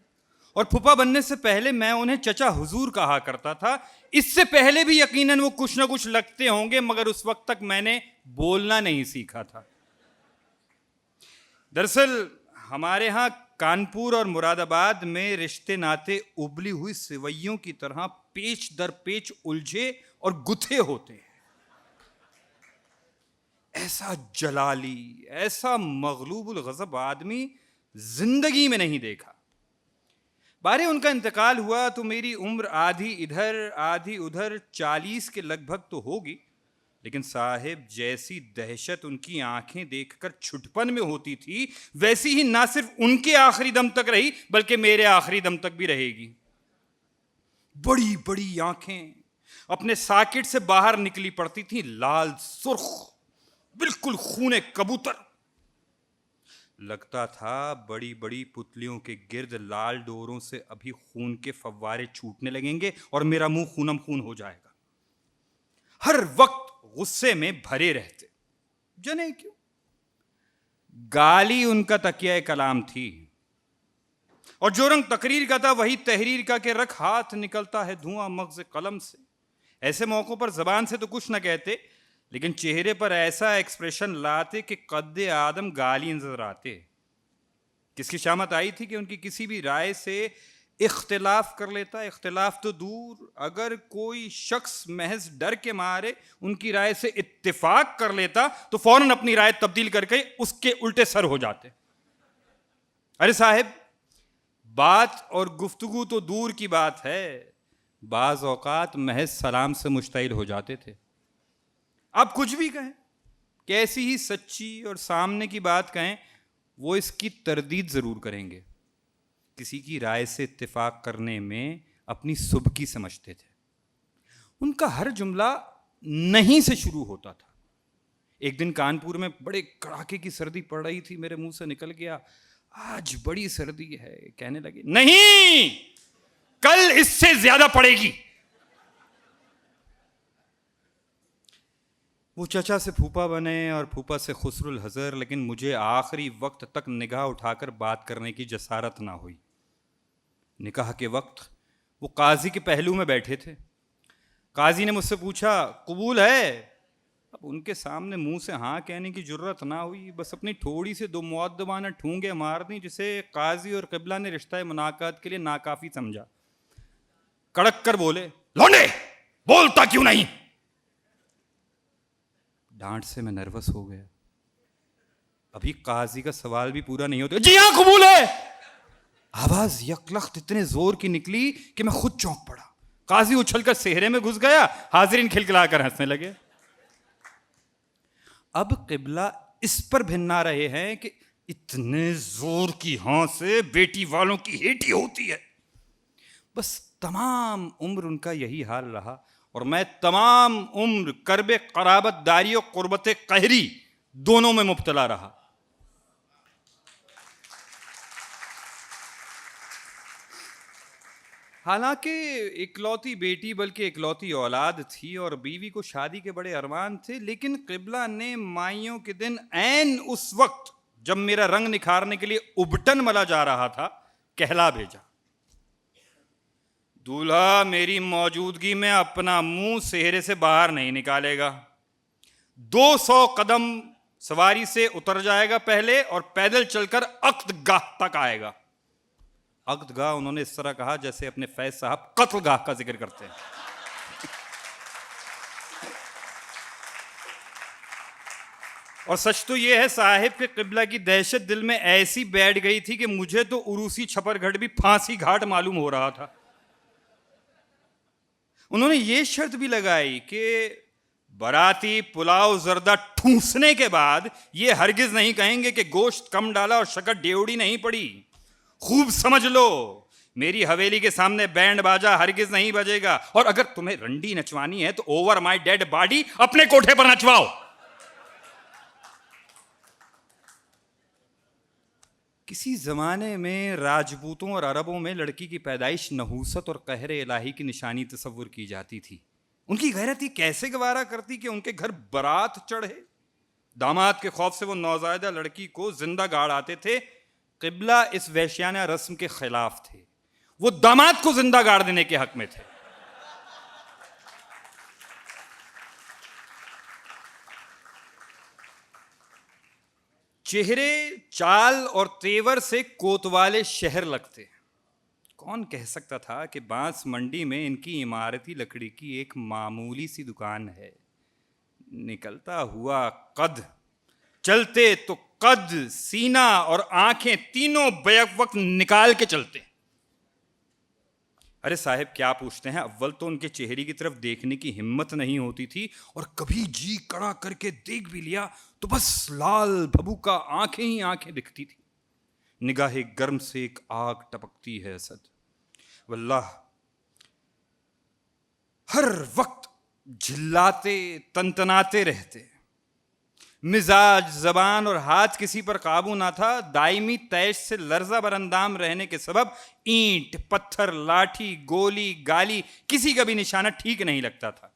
اور پھپھا بننے سے پہلے میں انہیں چچا حضور کہا کرتا تھا۔ اس سے پہلے بھی یقیناً وہ کچھ نہ کچھ لگتے ہوں گے، مگر اس وقت تک میں نے بولنا نہیں سیکھا تھا۔ دراصل ہمارے ہاں کانپور اور مراد آباد میں رشتے ناتے ابلی ہوئی سوئیوں کی طرح پیچ در پیچ الجھے اور گتھے ہوتے ہیں۔ ایسا جلالی، ایسا مغلوب الغضب آدمی زندگی میں نہیں دیکھا۔ بارے ان کا انتقال ہوا تو میری عمر آدھی ادھر آدھی ادھر 40 کے لگ بھگ تو ہوگی، لیکن صاحب جیسی دہشت ان کی آنکھیں دیکھ کر چھٹپن میں ہوتی تھی، ویسی ہی نہ صرف ان کے آخری دم تک رہی بلکہ میرے آخری دم تک بھی رہے گی۔ بڑی بڑی آنکھیں اپنے ساکٹ سے باہر نکلی پڑتی تھیں، لال سرخ، بالکل خون کبوتر۔ لگتا تھا بڑی بڑی پتلیوں کے گرد لال ڈوروں سے ابھی خون کے فوارے چھوٹنے لگیں گے اور میرا منہ خونم خون ہو جائے گا۔ ہر وقت غصے میں بھرے رہتے، جانے کیوں؟ گالی ان کا تکیہ کلام تھی، اور جو رنگ تقریر کا تھا وہی تحریر کا کہ رکھ ہاتھ نکلتا ہے دھواں مغز قلم سے۔ ایسے موقعوں پر زبان سے تو کچھ نہ کہتے، لیکن چہرے پر ایسا ایکسپریشن لاتے کہ قد آدم گالی نظر آتے۔ کس کی شامت آئی تھی کہ ان کی کسی بھی رائے سے اختلاف کر لیتا، اختلاف تو دور، اگر کوئی شخص محض ڈر کے مارے ان کی رائے سے اتفاق کر لیتا تو فوراً اپنی رائے تبدیل کر کے اس کے الٹے سر ہو جاتے۔ ارے صاحب، بات اور گفتگو تو دور کی بات ہے، بعض اوقات محض سلام سے مشتعل ہو جاتے تھے۔ آپ کچھ بھی کہیں، کیسی ہی سچی اور سامنے کی بات کہیں، وہ اس کی تردید ضرور کریں گے۔ کسی کی رائے سے اتفاق کرنے میں اپنی سبکی سمجھتے تھے۔ ان کا ہر جملہ نہیں سے شروع ہوتا تھا۔ ایک دن کانپور میں بڑے کڑاکے کی سردی پڑ رہی تھی، میرے منہ سے نکل گیا، آج بڑی سردی ہے۔ کہنے لگے، نہیں، کل اس سے زیادہ پڑے گی۔ وہ چچا سے پھوپا بنے اور پھوپا سے خسر الحضر، لیکن مجھے آخری وقت تک نگاہ اٹھا کر بات کرنے کی جسارت نہ ہوئی۔ نکاح کے وقت وہ قاضی کے پہلو میں بیٹھے تھے۔ قاضی نے مجھ سے پوچھا، قبول ہے؟ اب ان کے سامنے منہ سے ہاں کہنے کی جرت نہ ہوئی، بس اپنی تھوڑی سے دو مؤدبانہ ٹھونگے مار دیں، جسے قاضی اور قبلہ نے رشتہ مناقات کے لیے ناکافی سمجھا۔ کڑک کر بولے، لونڈے، بولتا کیوں نہیں؟ ڈانٹ سے میں نروس ہو گیا۔ ابھی قاضی کا سوال بھی پورا نہیں ہوتا، جی ہاں قبول ہے۔ آواز یکلخت اتنے زور کی نکلی کہ میں خود چونک پڑا۔ قاضی اچھل کر سہرے میں گھس گیا، حاضرین کھلکھلا کر ہنسنے لگے۔ اب قبلہ اس پر بھنا رہے ہیں کہ اتنے زور کی ہاں سے بیٹی والوں کی ہیٹی ہوتی ہے. بس تمام عمر ان کا یہی حال رہا اور میں تمام عمر کرب قرابت داری و قربت قہری دونوں میں مبتلا رہا. حالانکہ اکلوتی بیٹی بلکہ اکلوتی اولاد تھی اور بیوی کو شادی کے بڑے ارمان تھے, لیکن قبلہ نے مائیوں کے دن عین اس وقت جب میرا رنگ نکھارنے کے لیے ابٹن ملا جا رہا تھا کہلا بھیجا, دولہا میری موجودگی میں اپنا منہ سہرے سے باہر نہیں نکالے گا, 200 قدم سواری سے اتر جائے گا پہلے اور پیدل چل کر عقد گاہ تک آئے گا. عقد گاہ انہوں نے اس طرح کہا جیسے اپنے فیض صاحب قتل گاہ کا ذکر کرتے ہیں. اور سچ تو یہ ہے صاحب کہ قبلہ کی دہشت دل میں ایسی بیٹھ گئی تھی کہ مجھے تو عروسی چھپر گھٹ بھی پھانسی گھاٹ معلوم ہو رہا تھا. انہوں نے یہ شرط بھی لگائی کہ براتی پلاؤ زردہ ٹھونسنے کے بعد یہ ہرگز نہیں کہیں گے کہ گوشت کم ڈالا اور شکر ڈیوڑی نہیں پڑی. خوب سمجھ لو, میری حویلی کے سامنے بینڈ باجا ہرگز نہیں بجے گا, اور اگر تمہیں رنڈی نچوانی ہے تو اوور مائی ڈیڈ باڈی اپنے کوٹھے پر نچواؤ. کسی زمانے میں راجپوتوں اور عربوں میں لڑکی کی پیدائش نحوست اور قہر الہی کی نشانی تصور کی جاتی تھی. ان کی غیرت یہ کیسے گوارا کرتی کہ ان کے گھر برات چڑھے. داماد کے خوف سے وہ نوزائیدہ لڑکی کو زندہ گاڑ آتے تھے. قبلہ اس وحشیانہ رسم کے خلاف تھے, وہ داماد کو زندہ گاڑ دینے کے حق میں تھے. چہرے, چال اور تیور سے کوتوالے شہر لگتے. کون کہہ سکتا تھا کہ بانس منڈی میں ان کی عمارتی لکڑی کی ایک معمولی سی دکان ہے. نکلتا ہوا قد, چلتے تو قد, سینہ اور آنکھیں تینوں بیک وقت نکال کے چلتے. ارے صاحب کیا پوچھتے ہیں, اول تو ان کے چہرے کی طرف دیکھنے کی ہمت نہیں ہوتی تھی, اور کبھی جی کڑا کر کے دیکھ بھی لیا تو بس لال بھبو کا آنکھیں ہی آنکھیں دکھتی تھی. نگاہ گرم سے ایک آگ ٹپکتی ہے اسد. واللہ ہر وقت جھلاتے تنتناتے رہتے. مزاج, زبان اور ہاتھ کسی پر قابو نہ تھا. دائمی تیش سے لرزہ بر اندام رہنے کے سبب اینٹ, پتھر, لاٹھی, گولی, گالی کسی کا بھی نشانہ ٹھیک نہیں لگتا تھا.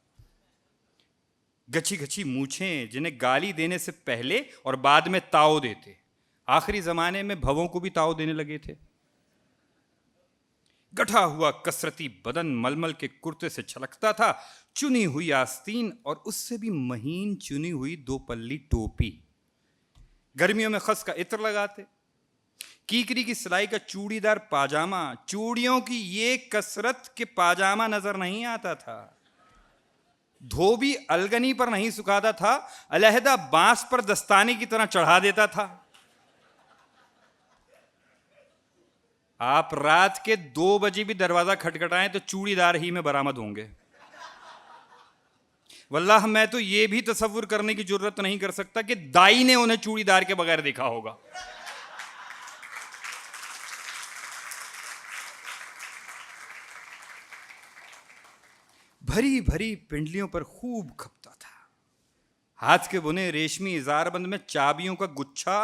گچھی گچھی مونچھیں جنہیں گالی دینے سے پہلے اور بعد میں تاؤ دیتے. آخری زمانے میں بھووں کو بھی تاؤ دینے لگے تھے. گٹھا ہوا کثرتی بدن ململ کے کرتے سے چھلکتا تھا. چنی ہوئی آستین اور اس سے بھی مہین چنی ہوئی 2 پلی ٹوپی. گرمیوں میں خس کا عطر لگاتے. کیکری کی سلائی کا چوڑی دار پاجامہ. چوڑیوں کی یہ کثرت کہ پاجامہ نظر نہیں آتا تھا. دھوبی الگنی پر نہیں سکھاتا تھا, علیحدہ بانس پر دستانے کی طرح چڑھا دیتا تھا. آپ رات کے 2 بجے بھی دروازہ کھٹکھٹائیں تو چوڑی دار ہی میں برآمد ہوں گے. واللہ میں تو یہ بھی تصور کرنے کی جرت نہیں کر سکتا کہ دائی نے انہیں چوڑی دار کے بغیر دیکھا ہوگا. بھری بھری پنڈلیوں پر خوب کھپتا تھا. ہاتھ کے بنے ریشمی ازار بند میں چابیوں کا گچھا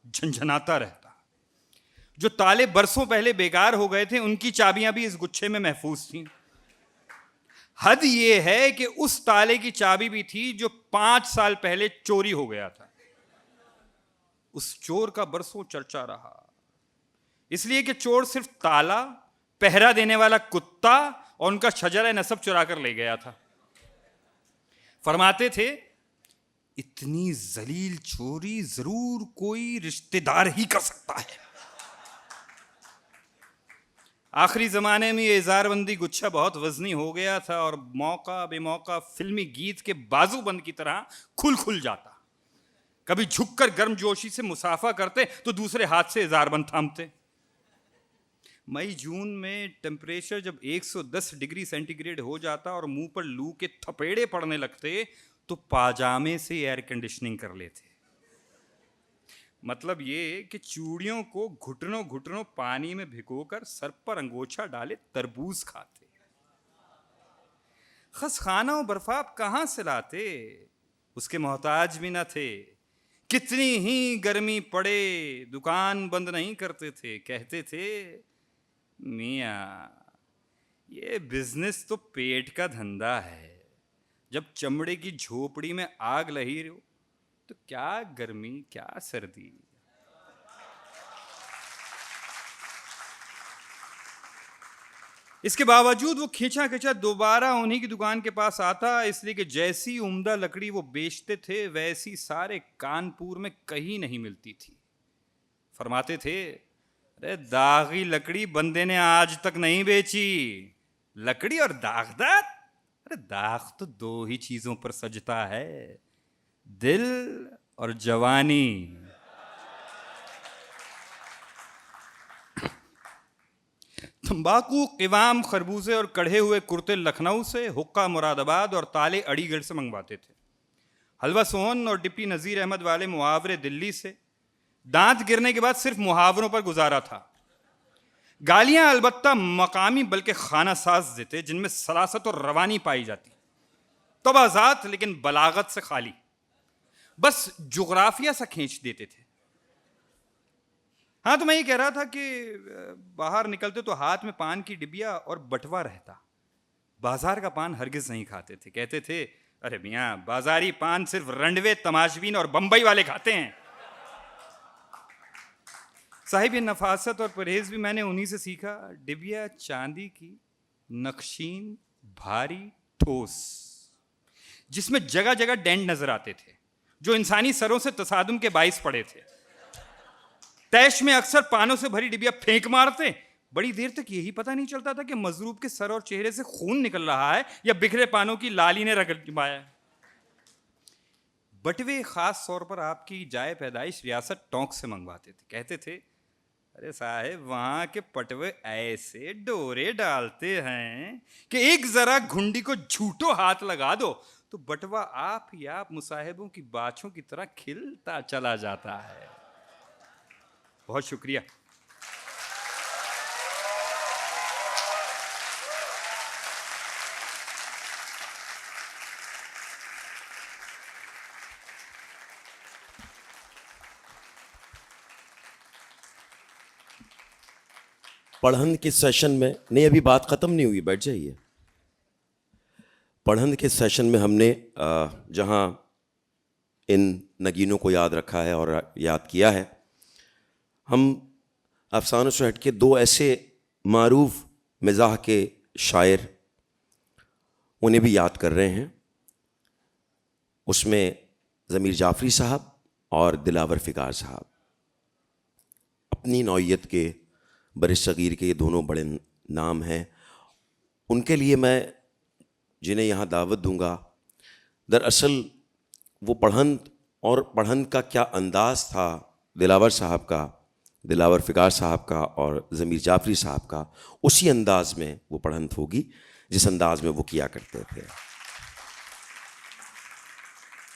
جھنجھناتا رہتا. جو تالے برسوں پہلے بیکار ہو گئے تھے ان کی چابیاں بھی اس گچھے میں محفوظ تھیں. حد یہ ہے کہ اس تالے کی چابی بھی تھی جو 5 سال پہلے چوری ہو گیا تھا. اس چور کا برسوں چرچا رہا, اس لیے کہ چور صرف تالا, پہرا دینے والا کتا اور ان کا شجرہ نسب چرا کر لے گیا تھا. فرماتے تھے اتنی ذلیل چوری ضرور کوئی رشتہ دار ہی کر سکتا ہے. آخری زمانے میں یہ اظہار بندی گچھا بہت وزنی ہو گیا تھا اور موقع بے موقع فلمی گیت کے بازو بند کی طرح کھل جاتا. کبھی جھک کر گرم جوشی سے مسافہ کرتے تو دوسرے ہاتھ سے اظہار بند تھامتے. مئی جون میں ٹیمپریچر جب 110 ڈگری سینٹی گریڈ ہو جاتا اور منہ پر لو کے تھپیڑے پڑنے لگتے تو پاجامے سے ایئر کنڈیشننگ کر لیتے. مطلب یہ کہ چوڑیوں کو گھٹنوں گھٹنوں پانی میں بھگو کر سر پر انگوچھا ڈالے تربوز کھاتے. خس خانہ و برفاب کہاں سے لاتے؟ اس کے محتاج بھی نہ تھے. کتنی ہی گرمی پڑے دکان بند نہیں کرتے تھے. کہتے تھے میاں یہ بزنس تو پیٹ کا دھندا ہے. جب چمڑے کی جھوپڑی میں آگ لہی رہو تو کیا گرمی کیا سردی. اس کے باوجود وہ کھینچا کھینچا دوبارہ انہی کی دکان کے پاس آتا، اس لیے کہ جیسی عمدہ لکڑی وہ بیچتے تھے ویسی سارے کانپور میں کہیں نہیں ملتی تھی. فرماتے تھے ارے داغی لکڑی بندے نے آج تک نہیں بیچی. لکڑی اور داغدار؟ ارے داغ تو دو ہی چیزوں پر سجتا ہے، دل اور جوانی. تمباکو قوام خربوزے اور کڑھے ہوئے کرتے لکھنؤ سے، حقہ مراد آباد اور تالے علی گڑھ سے منگواتے تھے. حلوہ سون اور ڈپٹی نذیر احمد والے محاورے دلی سے. دانت گرنے کے بعد صرف محاوروں پر گزارا تھا. گالیاں البتہ مقامی بلکہ خانہ ساز دیتے جن میں سلاست اور روانی پائی جاتی، توازات لیکن بلاغت سے خالی. بس جغرافیہ سا کھینچ دیتے تھے. ہاں تو میں یہ کہہ رہا تھا کہ باہر نکلتے تو ہاتھ میں پان کی ڈبیا اور بٹوا رہتا. بازار کا پان ہرگز نہیں کھاتے تھے. کہتے تھے ارے میاں بازاری پان صرف رنڈوے تماشبین اور بمبئی والے کھاتے ہیں. صاحب یہ نفاست اور پرہیز بھی میں نے انہی سے سیکھا. ڈبیا چاندی کی، نقشین، بھاری، ٹھوس، جس میں جگہ جگہ ڈینٹ نظر آتے تھے جو انسانی سروں سے تصادم کے باعث پڑے تھے. تیش میں اکثر پانوں سے بھری ڈبیا پھینک مارتے. بڑی دیر تک یہی پتہ نہیں چلتا تھا کہ مضروب کے سر اور چہرے سے خون نکل رہا ہے یا بکھرے پانوں کی لالی نے رگڑ پایا. بٹوے خاص طور پر آپ کی جائے پیدائش ریاست ٹونک سے منگواتے تھے. کہتے تھے ارے صاحب وہاں کے پٹوے ایسے ڈورے ڈالتے ہیں کہ ایک ذرا گھنڈی کو جھوٹو ہاتھ لگا دو تو بٹوا آپ ہی آپ مصاحبوں کی باچھوں کی طرح کھلتا چلا جاتا ہے. بہت شکریہ. پڑھن کے سیشن میں نہیں، ابھی بات ختم نہیں ہوئی، بیٹھ جائیے. پڑھن کے سیشن میں ہم نے جہاں ان نگینوں کو یاد رکھا ہے اور یاد کیا ہے، ہم افسانوں سے ہٹ کے دو ایسے معروف مزاح کے شاعر انہیں بھی یاد کر رہے ہیں. اس میں ضمیر جعفری صاحب اور دلاور فکار صاحب. اپنی نوعیت کے بر صغیر کے یہ دونوں بڑے نام ہیں. ان کے لیے میں جنہیں یہاں دعوت دوں گا، دراصل وہ پڑھن اور پڑھن کا کیا انداز تھا دلاور صاحب کا، دلاور فکار صاحب کا اور ضمیر جعفری صاحب کا، اسی انداز میں وہ پڑھن ہوگی جس انداز میں وہ کیا کرتے تھے.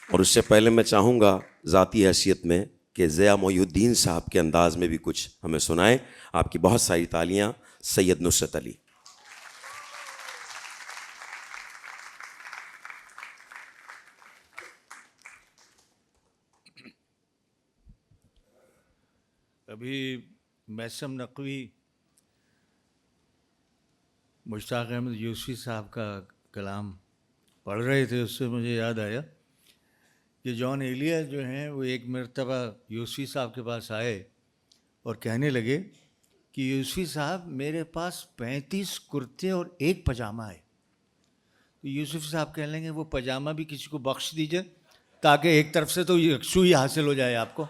اور اس سے پہلے میں چاہوں گا ذاتی حیثیت میں کہ ضیاء محی الدین صاحب کے انداز میں بھی کچھ ہمیں سنائیں. آپ کی بہت ساری تالیاں. سید نصرت علی. ابھی میسم نقوی مشتاق احمد یوسفی صاحب کا کلام پڑھ رہے تھے، اس سے مجھے یاد آیا کہ جان ایلیا جو ہیں وہ ایک مرتبہ یوسفی صاحب کے پاس آئے اور کہنے لگے کہ یوسفی صاحب میرے پاس 35 کرتے اور ایک پاجامہ ہے. تو یوسفی صاحب کہنے لگے وہ پاجامہ بھی کسی کو بخش دیجیے تاکہ ایک طرف سے تو یکسوئی حاصل ہو جائے آپ کو.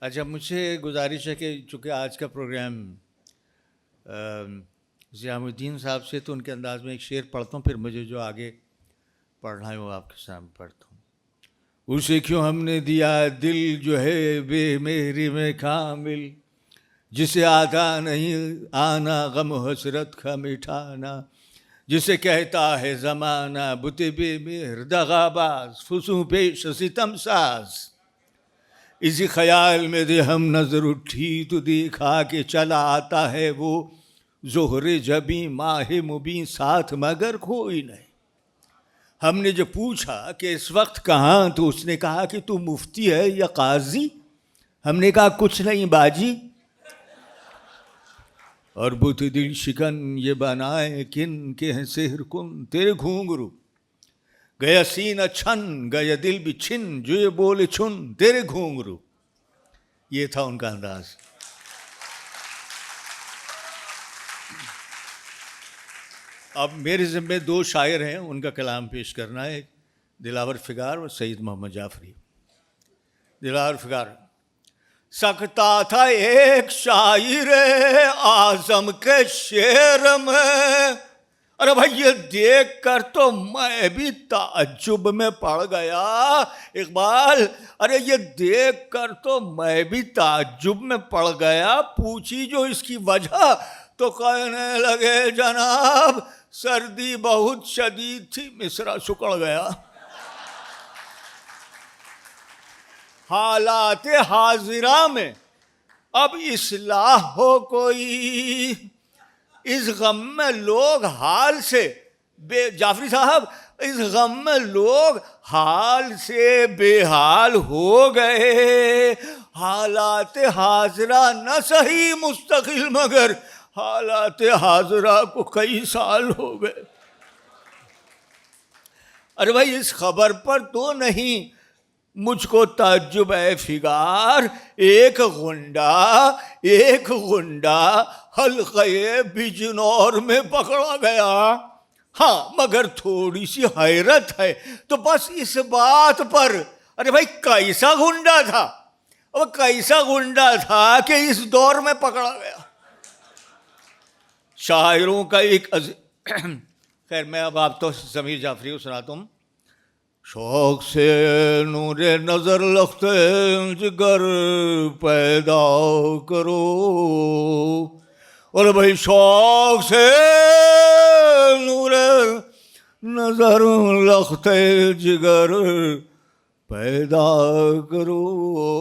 اچھا، مجھ سے گزارش ہے کہ چونکہ آج کا پروگرام ضیاء الدین صاحب سے، تو ان کے انداز میں ایک شعر پڑھتا ہوں، پھر مجھے جو آگے پڑھنا ہے وہ آپ کے سامنے پڑھتا ہوں. اسے کیوں ہم نے دیا دل جو ہے بے مہری میں کامل، جسے آتا نہیں آنا غم و حسرت کا مٹھانا، جسے کہتا ہے زمانہ بت بے مہر دغاباز فسوں پیش ستم ساز. اسی خیال میں دے ہم نظر اٹھی تو دیکھا کہ چلا آتا ہے وہ ظہر جبیں ماہ مبیں ساتھ مگر کوئی نہیں. ہم نے جو پوچھا کہ اس وقت کہاں، تو اس نے کہا کہ تو مفتی ہے یا قاضی؟ ہم نے کہا کچھ نہیں باجی. اور بت دل شکن یہ بنائے کن کے ہیں سحر کن، تیرے گھونگرو گیا سینہ چھن گیا دل بھی چھن، جو یہ بولے چھن تیرے گھونگرو. یہ تھا ان کا انداز. اب میرے ذمہ دو شاعر ہیں، ان کا کلام پیش کرنا ہے، دلاور فگار اور سید محمد جعفری. دلاور فگار: سکتا تھا ایک شاعر اعظم کے شعر میں، ارے بھائی یہ دیکھ کر تو میں بھی تعجب میں پڑ گیا. اقبال: ارے یہ دیکھ کر تو میں بھی تعجب میں پڑ گیا. پوچھی جو اس کی وجہ تو کہنے لگے جناب سردی بہت شدید تھی، مصرع سکڑ گیا. حالات حاضرہ میں اب اصلاح ہو کوئی، اس غم میں لوگ حال سے جعفری صاحب، اس غم میں لوگ حال سے بے حال ہو گئے. حالات حاضرہ نہ صحیح مستقل مگر حالات حاضرہ کو کئی سال ہو گئے. ارے بھائی اس خبر پر تو نہیں مجھ کو تعجب ہے فگار، ایک غنڈہ حلقے بجنور میں پکڑا گیا. ہاں مگر تھوڑی سی حیرت ہے تو بس اس بات پر، ارے بھائی کیسا غنڈہ تھا، وہ کیسا غنڈہ تھا کہ اس دور میں پکڑا گیا. شاعروں کا ایک خیر میں اب آپ تو ضمیر جعفری کو سناتا ہوں. شوق سے نور نظر لخت جگر پیدا کرو، اور بھائی شوق سے نور نظر لخت جگر پیدا کرو،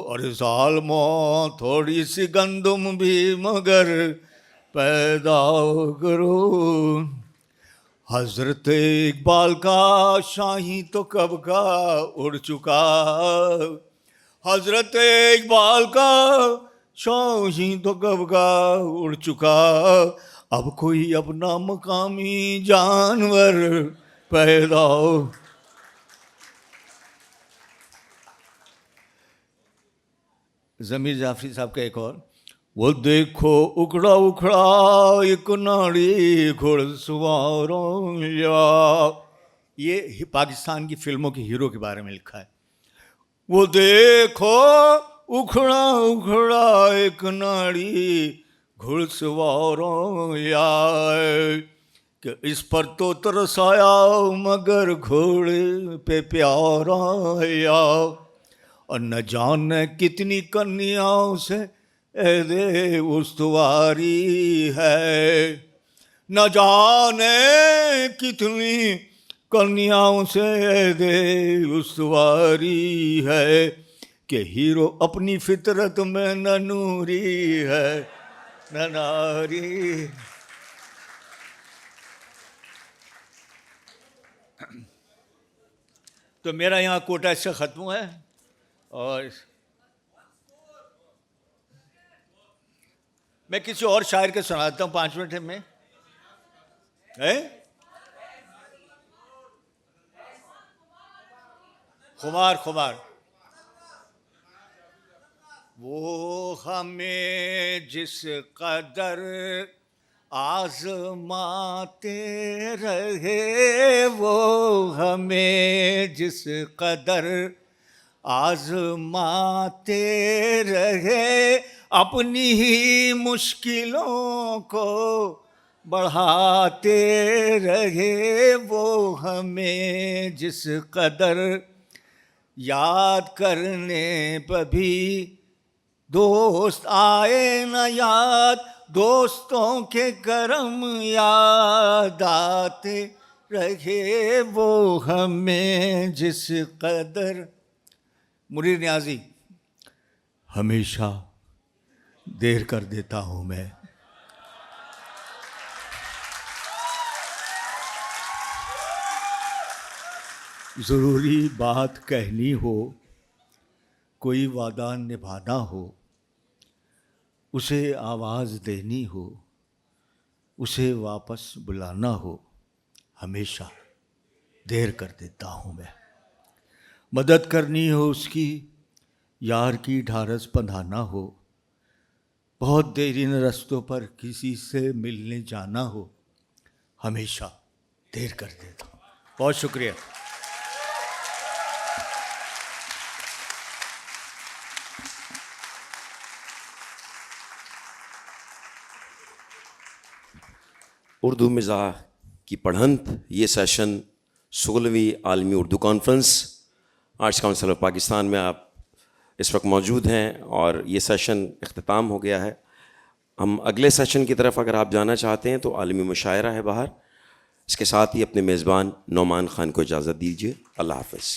اور ظالموں تھوڑی سی گندم بھی مگر پیدا کرو. حضرت اقبال کا شاہی تو کب کا اڑ چکا، حضرت اقبال کا شاہی تو کب کا اڑ چکا، اب کوئی اپنا مقامی جانور پیدا ہو. ضمیر جعفری صاحب کا ایک اور: وہ دیکھو اکھڑا اکھڑا ایک ناڑی گھڑ سواروں یا، یہ پاکستان کی فلموں کے ہیرو کے بارے میں لکھا ہے. وہ دیکھو اکھڑا اکھڑا ایک ناڑی گھڑ سواروں یا، کہ اس پر تو ترس آیا مگر گھوڑے پہ پیارا یا، اور نہ جانے کتنی کنیاؤں سے عہد استواری ہے، نہ جانے کتنی کنیاؤں سے عہد استواری ہے، کہ ہیرو اپنی فطرت میں نہ نوری ہے نہ ناری. تو میرا یہاں کوٹا اس سے ختم ہے، اور میں کسی اور شاعر کے سناتا ہوں 5 منٹ میں. خمار وہ ہمیں جس قدر آزماتے رہے، وہ ہمیں جس قدر آزماتے رہے، اپنی ہی مشکلوں کو بڑھاتے رہے، وہ ہمیں جس قدر یاد کرنے پہ بھی دوست آئے نہ یاد، دوستوں کے کرم یاد آتے رہے، وہ ہمیں جس قدر. منیر نیازی: ہمیشہ دیر کر دیتا ہوں میں. ضروری بات کہنی ہو، کوئی وعدہ نبھانا ہو، اسے آواز دینی ہو، اسے واپس بلانا ہو، ہمیشہ دیر کر دیتا ہوں میں. مدد کرنی ہو اس کی، یار کی ڈھارس بندھانا ہو، بہت دیرین رستوں پر کسی سے ملنے جانا ہو، ہمیشہ دیر کر دیتا ہوں. بہت شکریہ. اردو مزاح کی پڑھنت یہ سیشن 16ویں عالمی Urdu conference arts council of Pakistan میں آپ اس وقت موجود ہیں، اور یہ سیشن اختتام ہو گیا ہے. ہم اگلے سیشن کی طرف اگر آپ جانا چاہتے ہیں تو عالمی مشاعرہ ہے باہر. اس کے ساتھ ہی اپنے میزبان نعمان خان کو اجازت دیجیے. اللہ حافظ.